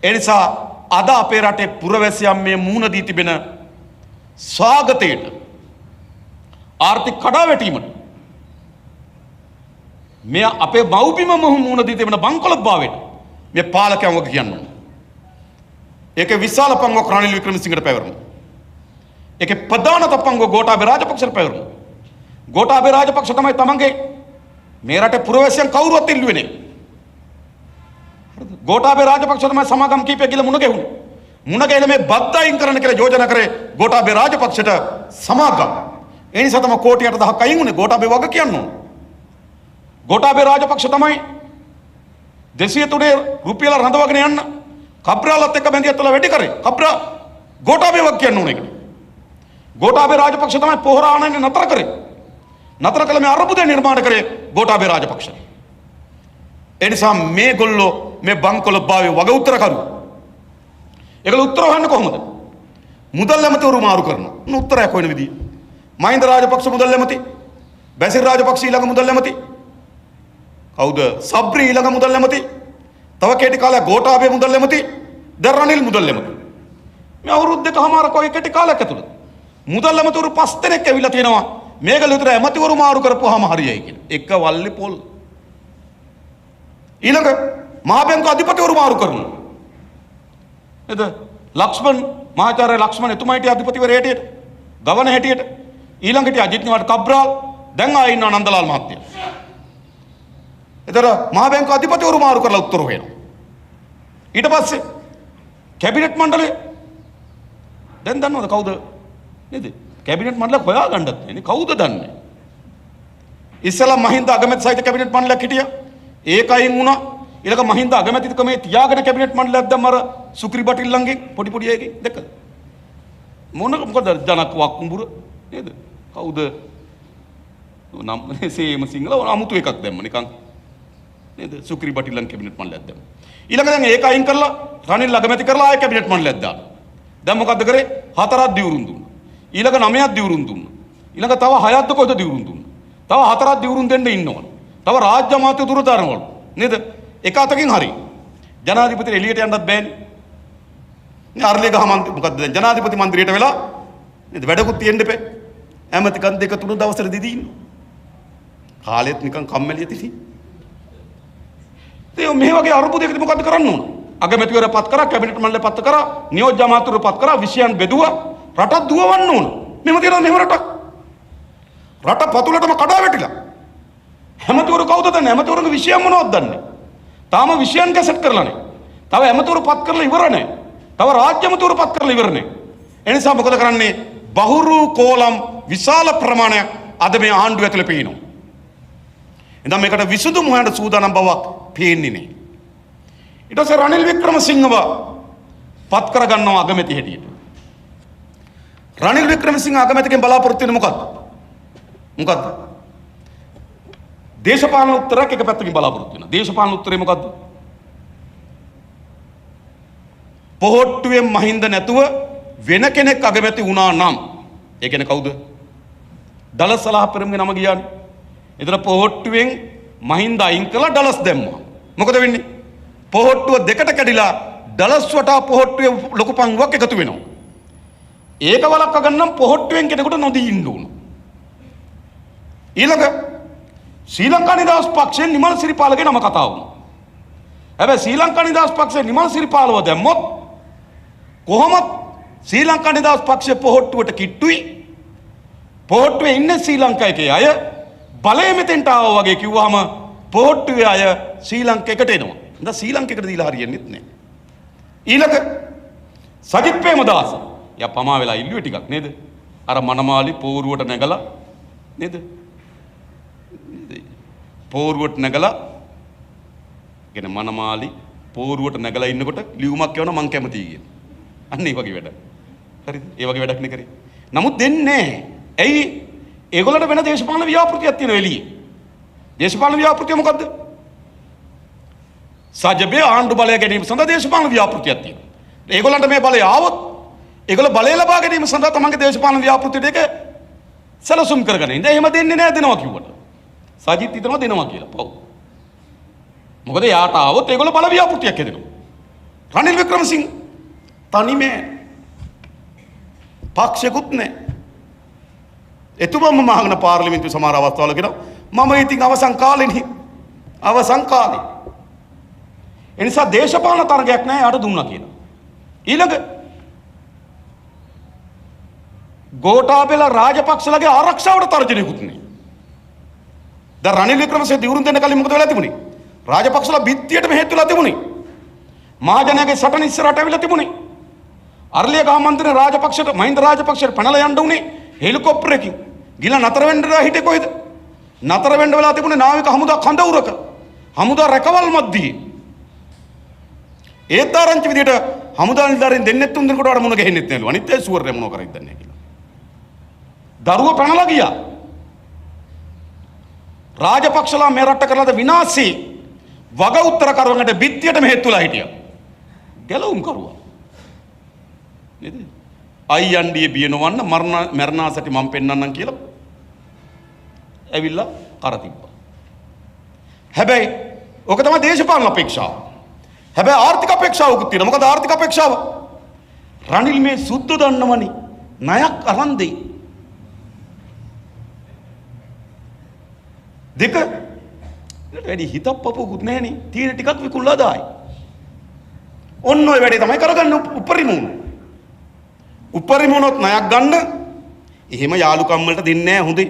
ඒ නිසා අද අපේ රටේ පුරවැසියන් මේ මුහුණ දී තිබෙන ස්වාගතයට ආර්ථික කඩාවැටීමට මේ අපේ මව්බිම මුහුණ දී තිබෙන බංකොලොත්භාවයට මේ පාලකයන් වගේ කියනවා. ඒකේ විශාල පංගුවක් රනිල් වික්‍රමසිංහට පැවරුණා. ඒකේ ප්‍රධාන තපංගුව ගෝඨාභය රාජපක්ෂට පැවරුණා. ගෝඨාභය රාජපක්ෂ තමයි තමන්ගේ මේ රටේ පුරවැසියන් කවුරුවත් ඉල්ලුවේ නැහැ. හරිද? ගෝඨාභය රාජපක්ෂ තමයි සමාගම් කීපයක් ගිහලා මුණ ගැහුණේ. මුණ ගැහලා මේ බද්ද අයින් කරන්න කියලා යෝජනා කරේ ගෝඨාභය රාජපක්ෂට සමාගම්. ඒ නිසා තමයි කෝටි 8000ක් අයින් වුණේ. ගෝඨාභය වග කියන්න ඕන. ගෝඨාභය රාජපක්ෂ තමයි 203 රුපියල රඳවගෙන යන්න කබ්‍රාලත් එක්ක බැඳියත් වල වැඩි කරේ. කබ්‍රා ගෝඨාභය වග කියන්න ඕන ඒකට. ගෝඨාභය රාජපක්ෂ තමයි පොහොර ආනයනේ නතර කරේ. නතර කළ මේ අර්බුදය නිර්මාණය කරේ ගෝඨාභය රාජපක්ෂ. ඒ නිසා මේගොල්ලෝ මේ බංකොලොත්භාවයේ වග උත්තරකරු. ඒගොල්ලෝ උත්තර හොයන්නේ කොහොමද? මුදල් ඇමතිවරු මාරු කරනවා. උත්තරයක් හොයන විදිය. මහින්ද රාජපක්ෂ මුදල් ඇමති, බැසිල් රාජපක්ෂ ඊළඟ මුදල් ඇමති. කවුද? සබ්රි ඊළඟ මුදල් ඇමති. තව කෙටි කාලයක් ගෝඨාභය මුදල් ඇමති, දැන් රනිල් මුදල් ඇමති. මේ අවුරුදු දෙකමාරක ඔය කෙටි කාලයක් ඇතුළත මුදල් ඇමතිවරු 5 දෙනෙක් ඇවිල්ලා තියෙනවා. මේගොල්ලෝ විතර ඇමතිවරු මාරු කරපුවාම හරියයි කියලා. එක වල්ලි පොල්. ඊළඟ මහා බැංකු අධිපතිවරු මාරු කරනවා. නේද? ලක්ෂ්මන් මහාචාර්ය ලක්ෂ්මන් එතුමා හිටිය අධිපතිවරයා හැටියට, ගවර්නර් හැටියට. ඊළඟ හිටිය අජිත් නිවාඩ කබ්‍රාල්, දැන් ආයෙ ඉන්නවා නන්දලාල් මහත්තයා. ඒතර මහා බැංකු අධිපතිවරු මාරු කරලා උත්තර හොයනවා. ඊට පස්සේ කැබිනට් මණ්ඩලය දැන් දන්නවද කවුද? නේද? කැබිනට් මණ්ඩලයක් හොයාගන්නත් නේ. කවුද දන්නේ? ඉස්සලා මහින්ද අගමැති සහිත කැබිනට් මණ්ඩලයක් හිටියා. ඒකයින් වුණා. ඊළඟ මහින්ද අගමැතිකමේ තියාගෙන කැබිනට් මණ්ඩලයක් දැම්ම අර සුක්‍රි බටිල්ලන්ගේ පොඩි පොඩි අයගේ දෙක. මොකද ජනක වක්කුඹුර නේද? කවුද? නම් සේම සිංහල අමුතු එකක් දැම්ම නිකන්. නේද? සුක්‍රි බටිල්ලන් කැබිනට් මණ්ඩලයක් දැම්ම. ඊළඟ දැන් ඒක අයින් කරලා රනිල් අගමැති කරලා ආයෙ කැබිනට් මණ්ඩලයක් දානවා. දැන් මොකද්ද කරේ? 4ක් දිවුරුම් දුන්නා. ඊළඟ 9ක් දිවුරුම් දුන්නා. ඊළඟ තව 6ක්ද කොහෙද දිවුරුම් දුන්නා. තව 4ක් දිවුරුම් දෙන්න ඉන්නවනේ. තව රාජ්‍ය අමාත්‍ය දුරතරවල නේද? එක අතකින් හරි. ජනාධිපති එළියට යන්නත් බෑනේ. අරලිය ගහ මන්ත්‍රී මොකද්ද දැන් ජනාධිපති මන්ත්‍රියට වෙලා නේද වැඩකුත් තියෙන්න එපේ. ඇමතිකන් 2-3 දවසට දීදී ඉන්න. කාලෙත් නිකන් කම්මැලිය තිසි. ඒ මේ වගේ අරුබුදයකදී මොකද්ද කරන්න ඕන? අගමැතිවරයා පත් කරා, කැබිනට් මණ්ඩලය පත් කරා, නියෝජ්‍ය අමාත්‍යවරු පත් කරා, විෂයන් බෙදුවා. රටක් දුවවන්න ඕන. මෙහෙම තියනවා මෙහෙම රටක්. රට පතුලටම කඩා වැටිලා. ඇමතිවරු කවුද දන්නේ? ඇමතිවරුන්ගේ විෂයන් මොනවද දන්නේ? තාම විෂයන් කැසට් කරලා නැහැ. තව ඇමතිවරු පත් කරලා ඉවර නැහැ. තව රාජ්‍ය ඇමතිවරු පත් කරලා ඉවර නැහැ. ඒ නිසා මොකද කරන්නේ? බහුරු කෝලම් විශාල ප්‍රමාණයක් අද මේ ආණ්ඩුව ඇතුලේ පේනවා. එඳා මේකට විසඳුම් හොයන්න සූදානම් බවක් පේන්නේ නැහැ. ඊට පස්සේ රනිල් වික්‍රමසිංහව පත් කරගන්නවා අගමැති හැටියට. රනිල් වික්‍රමසිංහ අගමැතිගෙන් බලාපොරොත්තු වෙන්නේ මොකද්ද? මොකද්ද? දේශපාලන උත්තරයක් එක පැත්තකින් බලාපොරොත්තු වෙනවා. දේශපාලන උත්තරේ මොකද්ද? පොහොට්ටුවෙන් මහින්ද නැතුව වෙන කෙනෙක් අගමැති වුණා නම් ඒ කියන්නේ කවුද? ඩලස් සලාපරම්ගේ නම ගියානේ. ඒතර පොහොට්ටුවෙන් මහින්ද අයින් කළා ඩලස් දැම්මා. මොකද වෙන්නේ? පොහොට්ටුව දෙකට කැඩිලා ඩලස් වටා පොහොට්ටුවේ ලොකු පංගුවක් එකතු වෙනවා. ඒක වළක්වා ගන්න පොහොට්ටුවෙන් කෙනෙකුට නොදී ඉන්න ඕන. ඊළඟ ශ්‍රී ලංකා නිදහස් පක්ෂයෙන් නිමල් සිරිපාලගේ නම කතා වුණා. හැබැයි ශ්‍රී ලංකා නිදහස් පක්ෂයේ නිමල් සිරිපාලව දැම්මොත් කොහොමද ශ්‍රී ලංකා නිදහස් පක්ෂයේ පොහොට්ටුවට කිට්ටුයි. පොහොට්ටුවේ ඉන්නේ ශ්‍රී ලංකාවේ අය බලය මෙතෙන්ට ආවා වගේ කිව්වහම පොහොට්ටුවේ අය ශ්‍රී ලංකාවකට එනවා. දැන් ශ්‍රී ලංකාවකට දීලා හරියන්නේ නැහැ. ඊළඟ සජිත් ප්‍රේමදාස යා පමා වෙලා ඉල්ලුවේ ටිකක් නේද? අර මනමාලි පෝරුවට නැගලා නේද? පෝරුවට නැගලා කියන මනමාලි පෝරුවට නැගලා ඉන්නකොට ලියුමක් කියවන මං කැමතියි කියන. අන්න ඒ වගේ වැඩ. හරිද? ඒ වගේ වැඩක් නේ කරේ. නමුත් දෙන්නේ නැහැ. ඇයි? ඒගොල්ලන්ට වෙන දේශපාලන ව්‍යාපෘතියක් තියෙනවා එළියේ. දේශපාලන ව්‍යාපෘතිය මොකද්ද? සජබේ ආණ්ඩු බලය ගැනීම සඳහා දේශපාලන ව්‍යාපෘතියක් තියෙනවා. ඒගොල්ලන්ට මේ බලය ආවොත් ඒගොල්ලෝ බලය ලබා ගැනීම සඳහා තමන්ගේ දේශපාලන ව්‍යාපෘතියට ඒක සැලසුම් කරගෙන ඉඳ එහෙම දෙන්නේ නැහැ දෙනවා කිව්වට. සජිත් හිතනවා දෙනවා කියලා. පව්. මොකද යාට ආවොත් ඒගොල්ලෝ බල ව්‍යාපෘතියක් හදනවා. රනිල් වික්‍රමසිංහ තනිමේ පක්ෂකුත් නැහැ. එතුමම මහාගන පාර්ලිමේන්තු සමහර අවස්ථාවල කියනවා මම ඉතින් අවසන් කාලෙනේ අවසන් කාලේ. ඒ නිසා දේශපාලන තරගයක් නැහැ යාට දුන්නා කියලා. ඊළඟ ගෝඨාභය රාජපක්ෂලගේ ආරක්ෂාවට තර්ජනයකුත් නැහැ. දැන් රනිල් වික්‍රමසිංහ දිවුරුම් දෙන්න කලින් මොකද වෙලා තිබුණේ? රාජපක්ෂලා බිත්තියට මෙහෙත් වෙලා තිබුණේ. මහජනයාගේ සටන ඉස්සරහට ඇවිල්ලා තිබුණේ. අරලියගහ මන්ත්‍රී රාජපක්ෂට මහින්ද රාජපක්ෂට පැනලා යන්න උනේ හෙලිකොප්ටර් එකකින්. ගිහලා නතර වෙන්න හිටේ කොහෙද? නතර වෙන්න වෙලා තිබුණේ නාවික හමුදා කඳවුරක. හමුදා රැකවල් මැද්දේ. ඒත් ආරංචි විදියට හමුදා නිලධාරීන් දෙන්නෙක් තුන් දෙනෙකුට වඩා මුණ ගැහෙන්නෙත් නැලු. අනිත් ඒ සුවර්ය මොනව කරයිද දන්නේ කියලා. දරුව පැනලා ගියා. රාජපක්ෂලා මේ රට කරලාද විනාශී වග උත්තර කරවන්නට බිත්තියට මෙහෙත් තුලා හිටියා. ගැලවුම් කරුවා. නේද? අයියන්ඩිය බියනවන්න මරණාසටි මම පෙන්වන්නම් කියලා ඇවිල්ලා කර තිබ්බා. හැබැයි ඔක තමයි දේශපාලන අපේක්ෂාව. හැබැයි ආර්ථික අපේක්ෂාවකුත් තියෙනවා. මොකද ආර්ථික අපේක්ෂාව? රනිල් මේ සුද්ධ දන්නවනේ ණයක් අරන් දෙයි. දෙක වැඩි හිතක් පපුවකුත් නැහනේ. තීර ටිකක් විකුණලා දායි. ඔන්න ඔය වැඩේ තමයි කරගන්න උපරිම උන. උපරිම උනොත් ණයක් ගන්න එහෙම යාළුකම් වලට දෙන්නේ නැහැ හොඳේ.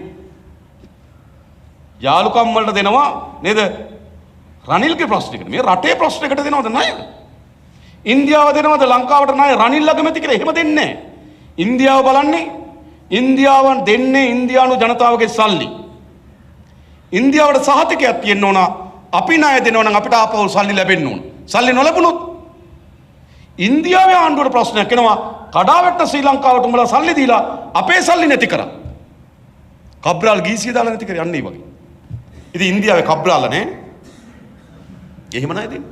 යාළුකම් වලට දෙනවා නේද? රනිල්ගේ ප්‍රශ්නයකට මේ රටේ ප්‍රශ්නයකට දෙනවද ණය? ඉන්දියාව දෙනවද ලංකාවට ණය රනිල් ළඟමැති කියලා? එහෙම දෙන්නේ නැහැ. ඉන්දියාව බලන්නේ ඉන්දියාවන් දෙන්නේ ඉන්දියානු ජනතාවගේ සල්ලි. ඉන්දියාවට සහතිකයක් තියෙන්න ඕන අපි ණය දෙනවා නම් අපිට ආපහු සල්ලි ලැබෙන්න ඕන. සල්ලි නොලැබුණොත් ඉන්දියාවේ ආණ්ඩුවට ප්‍රශ්නයක් එනවා කඩාවැට්ට ශ්‍රී ලංකාවට උඹලා සල්ලි දීලා අපේ සල්ලි නැති කරා. කබ්‍රාල් ගීසිය දාලා නැති කරේ අන්න ඒ වගේ. ඉතින් ඉන්දියාවේ කබ්‍රාල් නැහැ. එහෙම නැහැ දෙන්නේ.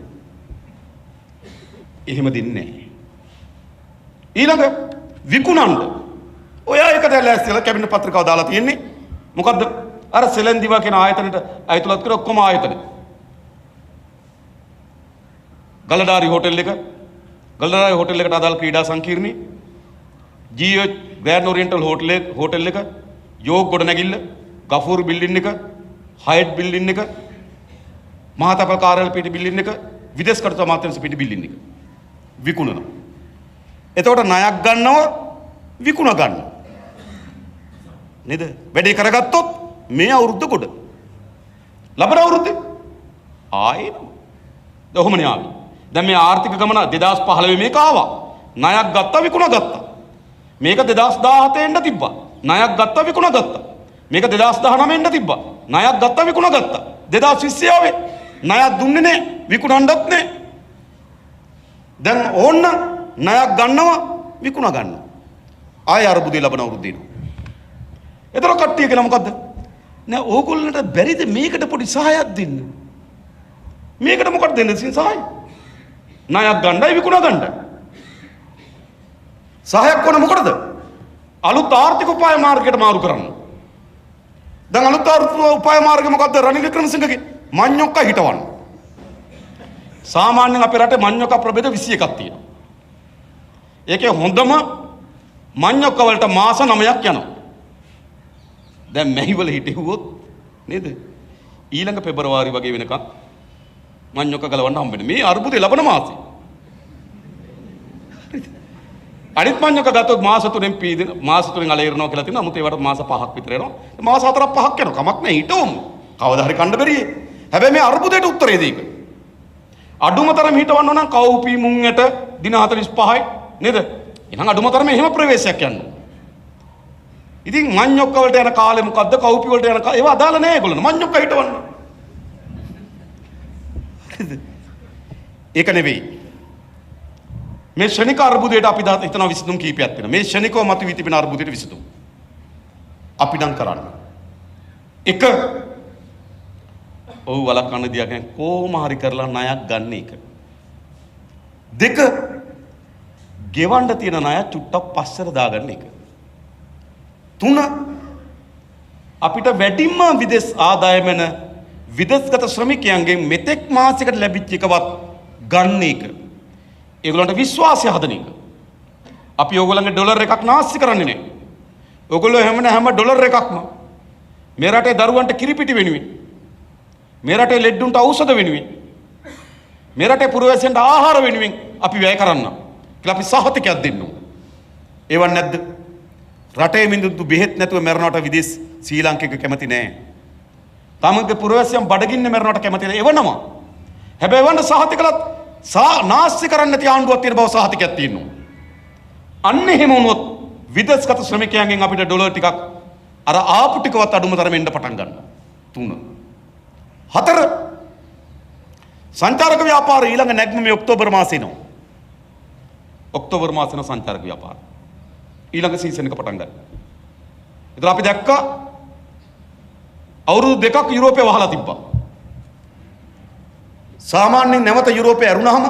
එහෙම දෙන්නේ නැහැ. ඊළඟ විකුණන්න. ඔයා එක දැන් ලෑස්තිලා කැබිනට් පත්‍රිකාව දාලා තියෙන්නේ. මොකද්ද? අර සෙලෙන්දිවා කියන ආයතනයට අයිතුලත් කර ඔක්කොම ආයතන. ගලඩාරි හෝටල් එක ගල්දරාය හෝටල් එකට අදාළ ක්‍රීඩා සංකීර්ණය, ජීඑච් ග්‍රෑන්ඩ් ඔරියන්ටල් හෝටල් එක, යෝග් ගොඩනැගිල්ල, ගෆූර් බිල්ඩින් එක, හයට් බිල්ඩින් එක, මහතප කාර්යාල පිටි බිල්ඩින් එක, විදේශ කටයුතු අමාත්‍යාංශ පිටි බිල්ඩින් එක විකුණනවා. එතකොට ණයක් ගන්නව විකුණ ගන්න. නේද? වැඩේ කරගත්තොත් මේ අවුරුද්ද කොට. ලබන අවුරුද්දේ ආයෙත් ඔහොමනේ ආවේ. දැන් මේ ආර්ථික ගමන 2015 මේක ආවා. ණයක් ගත්තා විකුණ ගත්තා. මේක 2017 එන්න තිබ්බා. ණයක් ගත්තා විකුණ ගත්තා. මේක 2019 එන්න තිබ්බා. ණයක් ගත්තා විකුණ ගත්තා. 2020 ආවේ. ණයක් දුන්නේ නැහැ. විකුණන්නත් නැහැ. දැන් ඕන්න ණයක් ගන්නවා විකුණ ගන්නවා. ආය අරබුදේ ලබන අවුරුද්දේ එනවා. ඒතර කට්ටිය කියලා මොකද්ද? නෑ ඕගොල්ලන්ට බැරිද මේකට පොඩි සහායක් දෙන්න? මේකට මොකක්ද දෙන්නේ සහාය? ණයක් ගන්නයි විකුණ ගන්නයි. සහායක් කොන මොකටද? අලුත් ආර්ථික උපාය මාර්ගයකට මාරු කරන්න. දැන් අලුත් ආර්ථික උපාය මාර්ගය මොකද්ද? රනිල් වික්‍රමසිංහගේ මඤ්ඤොක්ක හිටවන්න. සාමාන්‍යයෙන් අපේ රටේ මඤ්ඤොක්ක ප්‍රභේද 21ක් තියෙනවා. ඒකේ හොඳම මඤ්ඤොක්ක වලට මාස 9ක් යනවා. දැන් මෙහිවල හිටෙව්වොත් නේද? ඊළඟ පෙබරවාරි වගේ වෙනකන් මඤ්ඤොක්ක ගලවන්න හම්බෙන්නේ. මේ අර්බුදේ ලබන මාසේ. අනිත් මඤ්ඤොක්ක ගත්තොත් මාස 3න් පීදෙන මාස 3න් අලෙරනවා කියලා තියෙනවා. අමුත ඒවට මාස 5ක් විතර යනවා. මාස 4ක් 5ක් යනවා. කමක් නැහැ හිටවමු. කවදා හරි කන්න බැරියේ. හැබැයි මේ අර්බුදයට උත්තරේ දෙයික. අඩුම තරම හිටවන්න නම් කවුපි මුංගට දින 45යි නේද? එහෙනම් අඩුම තරම එහෙම ප්‍රවේශයක් යන්න. ඉතින් මඤ්ඤොක්ක වලට යන කාලේ මොකද්ද? කවුපි වලට යන කාලේ ඒවා අදාළ නැහැ ඒගොල්ලෝ. මඤ්ඤොක්ක හිටවන්න. ඒක නෙවෙයි. මේ ශනික අර්බුදයට අපි හිතනවා විසඳුම් කීපයක් තියෙනවා. මේ ශනිකව මතුවී තිබෙන අර්බුදයට විසඳුම් අපි නම් කරන්න. එක ඔව් වලක්වන්න දියා කියන්නේ කොහොම හරි කරලා ණයක් ගන්න එක. දෙක ගෙවන්න තියෙන ණය චුට්ටක් පස්සට දාගන්න එක. තුන අපිට වැඩිම විදේශ ආදායම වෙන විදේශගත ශ්‍රමිකයන්ගෙන් මෙතෙක් මාසයකට ලැබිච්ච එකවත් ගන්න එක. ඒගොල්ලන්ට විශ්වාසය හදන එක. අපි ඕගොල්ලන්ගේ ඩොලර් එකක් නාස්ති කරන්නේ නැහැ. ඕගොල්ලෝ හැම ඩොලර් එකක්ම මේ රටේ දරුවන්ට කිරිපිටි වෙනුවෙන්, මේ රටේ ලෙඩුන්ට ඖෂධ වෙනුවෙන්, මේ රටේ පුරවැසියන්ට ආහාර වෙනුවෙන් අපි වැය කරන්න කියලා අපි සහතිකයක් දෙන්න ඕන. ඒවක් නැද්ද? රටේ මිනිස්සු බෙහෙත් නැතුව මැරෙනවට විදේශ ශ්‍රී ලාංකික කැමති නැහැ. තමන්ගේ පුරවැසියන් බඩගින්න මැරෙනවට කැමති නැහැ. එවනවා. හැබැයි වන්න සහතිකලත් නාස්ති කරන්න නැති ආණ්ඩුවක් තියෙන බව සහතිකයක් තියෙනවා. අන්න එහෙම වුණොත් විදේශගත ශ්‍රමිකයන්ගෙන් අපිට ඩොලර් ටිකක් අර ආපු ටිකවත් අඩුම තරමින් එන්න පටන් ගන්නවා. 3. 4 සංචාරක ව්‍යාපාර ඊළඟ නැග්ම මේ ඔක්තෝබර් මාසේ එනවා. ඔක්තෝබර් මාසේ සංචාරක ව්‍යාපාර ඊළඟ සීසන් එක පටන් ගන්නවා. ඒතර අපි දැක්කා අවුරුදු 2ක් යුරෝපේ වහලා තිබ්බා. සාමාන්‍යයෙන් නැවත යුරෝපේ ඇරුණාම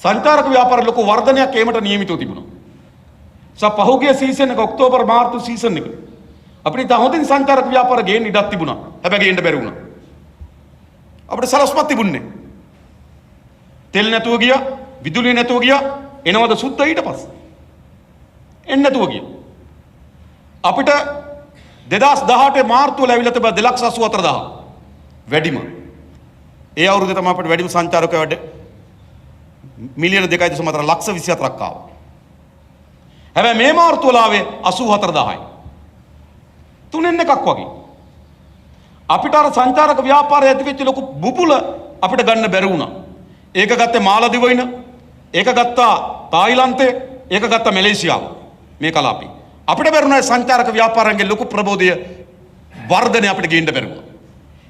සංචාරක ව්‍යාපාර ලොකු වර්ධනයක් ඒමට නියමිතව තිබුණා. පහුගිය සීසන් එක ඔක්තෝබර් මාර්තු සීසන් එක අපිට හොඳින් සංචාරක ව්‍යාපාර ගේන්න ඉඩක් තිබුණා. හැබැයි ගේන්න බැරි වුණා. අපිට සලස්මක් තිබුණේ. තෙල් නැතුව ගියා, විදුලිය නැතුව ගියා. එනවද සුද්ධ ඊට පස්සේ? එන්න නැතුව ගියා. අපිට 2018 මාර්තු වල ඇවිල්ලා තිබ්බා 2,84,000 වැඩිම. ඒ අවුරුද්දේ තමයි අපිට වැඩිම සංචාරකයෝ වැඩ මිලියන 2.4 ලක්ෂ 24ක් ආවා. හැබැයි මේ මාර්තු වල ආවේ 84,000යි. තුනෙන් එකක් වගේ. අපිට අර සංචාරක ව්‍යාපාරය ඇති වෙච්ච ලොකු බුබුල අපිට ගන්න බැරි වුණා. ඒක ගත්තේ මාලදිවයින, ඒක ගත්තා තායිලන්තේ, ඒක ගත්තා මැලේසියාව. මේ කලාපේ. අපිට බැරුණා සංචාරක ව්‍යාපාරයෙන් ලොකු ප්‍රබෝධය වර්ධනය අපිට ගේන්න බැරුණා.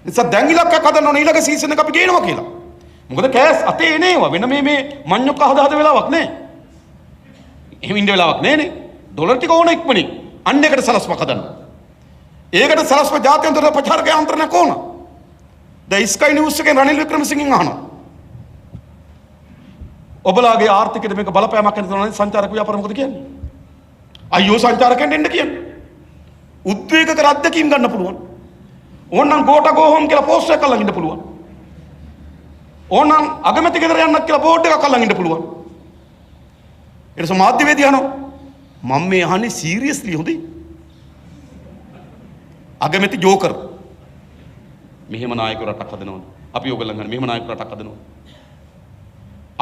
නිසා දැන් ඉලක්කයක් හදන්න ඕනේ ඊළඟ සීසන් එක අපි ගේනවා කියලා. මොකද කෑස් අතේ එනේවා වෙන මේ මඤ්ඤොක්ක හදාද වෙලාවක් නැහැ. එහෙම ඉන්න වෙලාවක් නැහැ නේ. ඩොලර් ටික ඕන ඉක්මනින්. අන්න එකට සලස්මක් හදන්න. ඒකට සලස්ම ජාත්‍යන්තර ප්‍රචාරක යන්ත්‍රණයක් ඕන. දැන් ස්කයි නිවුස් එකෙන් රනිල් වික්‍රමසිංහෙන් අහනවා. ඔබලාගේ ආර්ථිකයට මේක බලපෑමක් කරන සංචාරක ව්‍යාපාර මොකද කියන්නේ? අයියෝ සංචාරකයන්ට එන්න කියන්නේ. උද්වේග කර අත්දැකීම් ගන්න පුළුවන්. ඕනනම් ගෝට ගෝ හෝම් කියලා පෝස්ට් එකක් අල්ලන් ඉන්න පුළුවන්. ඕනනම් අගමැති ගෙදර යන්නත් කියලා බෝඩ් එකක් අල්ලන් ඉන්න පුළුවන්. ඊට පස්සේ මාධ්‍යවේදී අහනවා මම මේ අහන්නේ සීරියස්ලි හොඳයි. අගමැති ජෝකර්. මෙහෙම නායක රටක් හදනවද? අපි ඕගොල්ලන් ගන්න මෙහෙම නායක රටක් හදනවද?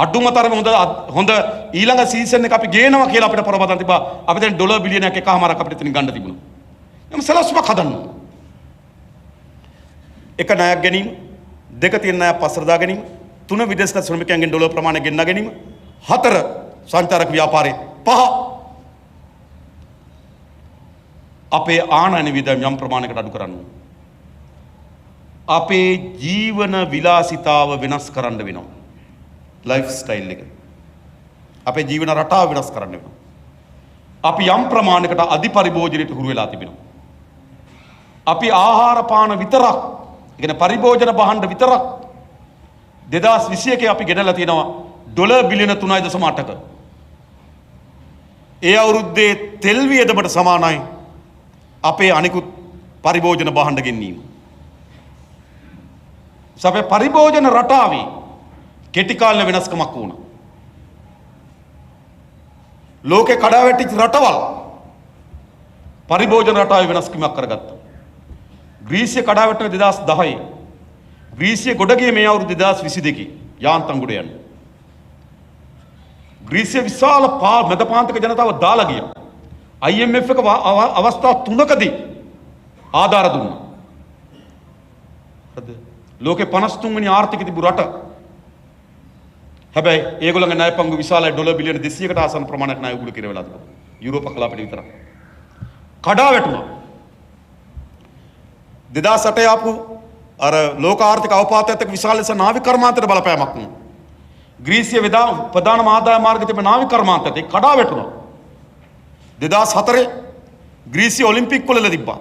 අඩුම තරම හොඳ ඊළඟ සීසන් එක අපි ගේනවා කියලා අපිට පරබදන් තිබා. අපි දැන් ඩොලර් බිලියනයක් එකමාරක් අපිට එතනින් ගන්න තිබුණා. එම් සලස්මක් හදන්න. එක ණයක් ගැනීම, දෙක තියෙන ණයක් පස්සට දා ගැනීම, තුන විදේශගත ශ්‍රමිකයන්ගෙන් ඩොලර් ප්‍රමාණය ගෙන්නා ගැනීම, හතර සංචාරක ව්‍යාපාරේ, පහ අපේ ආනයන වියදම් යම් ප්‍රමාණයකට අඩු කරන්න. අපේ ජීවන විලාසිතාව වෙනස් කරන්න වෙනවා. ලයිෆ් ස්ටයිල් එක. අපේ ජීවන රටාව වෙනස් කරන්න වෙනවා. අපි යම් ප්‍රමාණයකට අධිපරිභෝජනයට හුරු වෙලා තිබෙනවා. අපි ආහාර පාන විතරක්, ඒ කියන්නේ පරිභෝජන භාණ්ඩ විතරක් 2021 අපි ගෙනලා තියෙනවා ඩොලර් බිලියන 3.8ක. ඒ අවුරුද්දේ තෙල් වියදමට සමානයි අපේ අනිකුත් පරිභෝජන භාණ්ඩ ගෙන්වීම. අපේ පරිභෝජන රටාවේ කෙටි කාල වෙනස්කමක් වුණා. ලෝකේ කඩාවැටිච්ච රටවල් පරිභෝජන රටාවේ වෙනස්කමක් කරගත්තා. ග්‍රීසිය කඩාවැටුනේ 2010. ග්‍රීසිය ගොඩ ගියේ මේ අවුරුදු 2022 යාන්තම් ගොඩ යන්නේ. ග්‍රීසිය විශාල මැදපාන්තික ජනතාව දාලා ගියා. IMF එක අවස්ථා 3කදී ආධාර දුන්නා. හරිද? ලෝකේ 53 වෙනි ආර්ථික තිබු රට. හැබැයි ඒගොල්ලන්ගේ ණය පංගු විශාලයි ඩොලර් බිලියන 200කට ආසන්න ප්‍රමාණයක් ණය උගුල කිරවලා තිබුණා. යුරෝප කලාපෙට විතරක්. කඩා වැටුණා. 2008 ආපු අර ලෝක ආර්ථික අවපාතයත් එක්ක විශාල ලෙස නාවික කර්මාන්තයට බලපෑමක් වුණා. ග්‍රීසිය ප්‍රධානම ආදායම මාර්ග තිබෙන නාවික කර්මාන්තයට ඒක කඩා වැටුණා. 2004 ග්‍රීසිය ඔලිම්පික් වල තිබ්බා.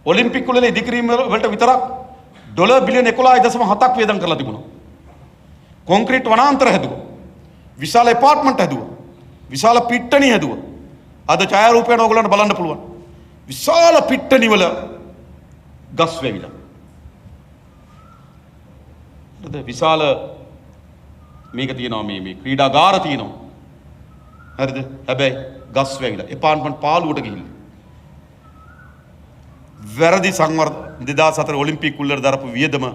ඔලිම්පික් වල ඉදිකිරීම වලට විතරක් ඩොලර් බිලියන 11.7ක් වියදම් කරලා තිබුණා. කොන්ක්‍රීට් වනාන්තර හැදුවා. විශාල ඇපාර්ට්මන්ට් හැදුවා. විශාල පිට්ටනි හැදුවා. අද ඡායාරූපයන් ඕගොල්ලන්ට බලන්න පුළුවන්. විශාල පිට්ටනි වල ගස් වැවිලා. හරිද? විශාල මේක තියෙනවා මේ ක්‍රීඩාගාර තියෙනවා. හරිද? හැබැයි ගස් වැවිලා. ඇපාර්ට්මන්ට් පාළුවට ගිහිල්ලා. වැරදි සංවර්ධන 2004 ඔලිම්පික් උල්ලර දරපු වියදම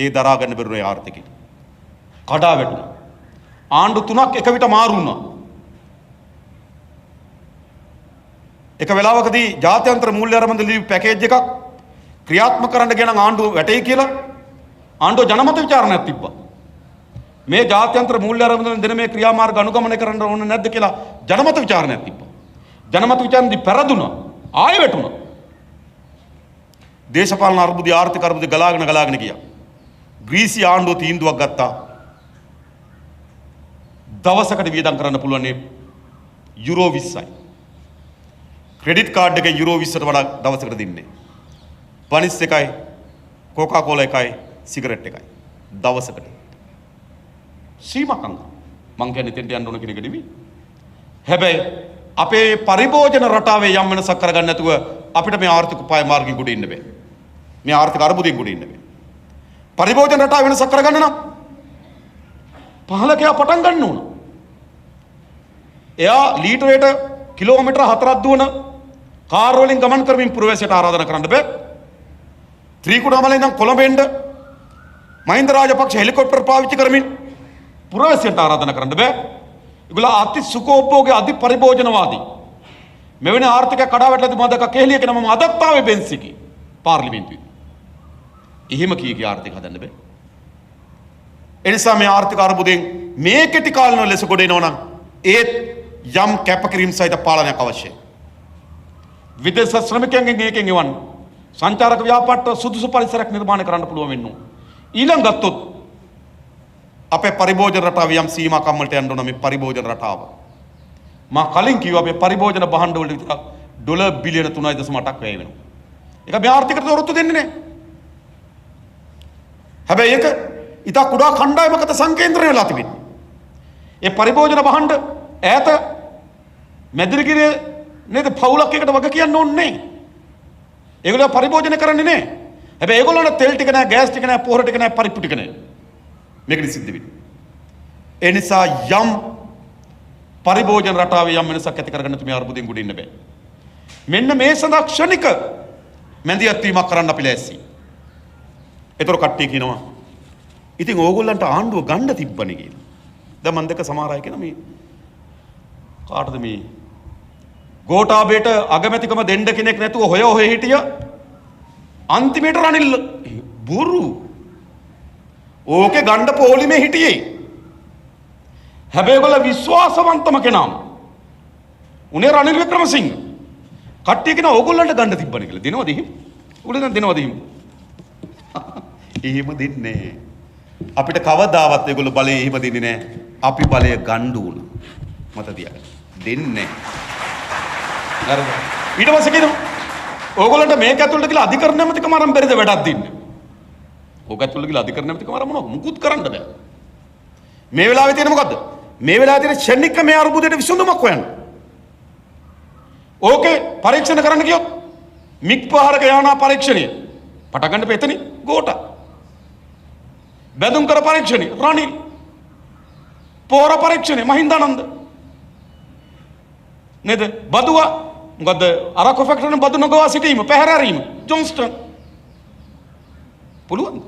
ඒ දරා ගන්න බැරුණේ ආර්ථිකයට. කඩා වැටුණා. ආණ්ඩු තුනක් එක විට මාරු වුණා. එක වෙලාවකදී ජාත්‍යන්තර මූල්‍ය අරමුදල් පැකේජ් එකක් ක්‍රියාත්මක කරන්න ගියා නම් ආණ්ඩුව වැටේ කියලා ආණ්ඩුව ජනමත විචාරණයක් තිබ්බා. මේ ජාත්‍යන්තර මූල්‍ය අරමුදල් දෙන මේ ක්‍රියාමාර්ග අනුගමනය කරන්න ඕන නැද්ද කියලා ජනමත විචාරණයක් තිබ්බා. ජනමත විචාරණදී පෙරදුනා. ආයෙ වැටුණා. දේශපාලන අර්බුදය ආර්ථික අර්බුදය ගලාගෙන ගියා. ග්‍රීසි ආණ්ඩුව තීන්දුවක් ගත්තා. දවසකට වියදම් කරන්න පුළුවන් යුරෝ 20යි. ක්‍රෙඩිට් කාඩ් එකේ යුරෝ 20ට වඩා දවසකට දෙන්නේ. පනිස් එකයි, කොකා කෝලා එකයි, සිගරට් එකයි. දවසකට. සීමාකම්. මං කියන්නේ තෙන්ට යන්න ඕන කෙනෙක් නෙවෙයි. හැබැයි අපේ පරිභෝජන රටාවේ යම් වෙනසක් කරගන්න නැතුව අපිට මේ ආර්ථික උපාය මාර්ගින් ගොඩ ඉන්න බෑ. මේ ආර්ථික අර්බුදයෙන් ගොඩ ඉන්න බෑ. පරිභෝජන රටාව වෙනසක් කරගන්න නම් පහලකයා පටන් ගන්න ඕන. එයා ලීටරයට කිලෝමීටර 4ක් දුවන කාර් වලින් ගමන් කරමින් පුරවැසියට ආරාධනා කරන්න බෑ. ත්‍රිකුණාමලේ ඉඳන් කොළඹෙන්ද මහින්ද රාජපක්ෂ හෙලිකොප්ටර් පාවිච්චි කරමින් පුරවැසියට ආරාධනා කරන්න බෑ. ඒගොල්ලෝ අති සුඛෝපභෝගී අධි පරිභෝජනවාදී. මෙවැනි ආර්ථිකයක් කඩා වැටලා තිබුණා දැක්ක කෙහෙලියක නම අදත් ආවේ බෙන්සිකි පාර්ලිමේන්තුවේ. එහෙම කීකේ ආර්ථික හදන්න බෑ. එනිසා මේ ආර්ථික අර්බුදයෙන් මේ කෙටි කාලින ලෙස ගොඩ එනවා නම් ඒත් යම් කැපකිරීම් සහිත පාලනයක් අවශ්‍යයි. විදේශ ශ්‍රමිකයන්ගෙන් ඒකෙන් එවන්න. සංචාරක ව්‍යාපාරට සුදුසු පරිසරයක් නිර්මාණය කරන්න පුළුවන් වෙන්න ඕන. ඊළඟ ගත්තොත් අපේ පරිභෝජන රටාව යම් සීමාකම් වලට යන්න ඕන මේ පරිභෝජන රටාව. මා කලින් කිව්වා අපේ පරිභෝජන භාණ්ඩ වලට විතරක් ඩොලර් බිලියන 3.8ක් වැය වෙනවා. ඒක මේ ආර්ථිකයට ඔරොත්තු දෙන්නේ නැහැ. හැබැයි ඒක ඉතා කුඩා කණ්ඩායමකට සංකේන්ද්‍රණය වෙලා තිබෙනවා. ඒ පරිභෝජන භාණ්ඩ ඈත මැදිරිගිරිය නේද පවුලක් එකට වග කියන්න ඕනේ නැහැ. ඒගොල්ලෝ පරිභෝජන කරන්නේ නැහැ. හැබැයි ඒගොල්ලන්ට තෙල් ටික නැහැ, ගෑස් ටික නැහැ, පොහොර ටික නැහැ, පරිප්පු ටික නැහැ. මේකද සිද්ධ වෙන්නේ. ඒ නිසා යම් පරිභෝජන රටාවේ යම් වෙනසක් ඇති කරගන්න තුමේ අර්බුදයෙන් ගොඩ ඉන්න බෑ. මෙන්න මේ සඳහා ක්ෂණික මැදිහත් වීමක් කරන්න අපි ලෑස්ති. ඒතර කට්ටිය කියනවා ඉතින් ඕගොල්ලන්ට ආණ්ඩුව ගන්න තිබ්බනේ කියලා. දැන් මන් දෙක සමහර අය කියන මේ කාටද මේ ගෝඨාභයට අගමැතිකම දෙන්න කෙනෙක් නැතුව හොය හිටිය අන්තිමේට රනිල් බොරු. ඕකේ ගණ්ඩ පොලිමේ හිටියේ. හැබැයි ඒගොල්ලෝ විශ්වාසවන්තම කෙනාම උනේ රනිල් වික්‍රමසිංහ. කට්ටිය කියන ඕගොල්ලන්ට ගන්න තිබ්බනේ කියලා. දෙනවද එහෙම? උඩෙන් දෙනවද එහෙම? එහෙම දෙන්නේ නැහැ. අපිට කවදාවත් ඒගොල්ලෝ බලය එහෙම දෙන්නේ නැහැ. අපි බලය ගන්න ඕන. මත තියාගන්න. දෙන්නේ නැහැ. හරිද? ඊට පස්සේ කියනවා ඕගොල්ලන්ට මේක ඇතුළට කියලා අධිකරණ නැමැතිකම අරන් බැරිද වැඩක් දෙන්න. ඕක ඇතුළට කියලා අධිකරණ නැමැතිකම අරන් මොනවද? මුකුත් කරන්න බෑ. මේ වෙලාවේ තියෙන මොකද්ද? මේ වෙලාවේ තියෙන ෂණික මේ අරුබුදයට විසඳුමක් හොයන්න. ඕකේ පරීක්ෂණ කරන්න ගියොත් මික් ප්‍රහාරක යානා පරීක්ෂණය පටන් ගන්න පෙතනි ගෝඨා. බැදුම් කර පරීක්ෂණය රනිල්. පොහොර පරීක්ෂණය මහින්දානන්ද. නේද? බදුවා මොකද්ද? අරක්කු ෆැක්ටරියෙන් බදු නොගවා සිටීම පැහැරීම ජොන්ස්ටන්. පුළුවන්.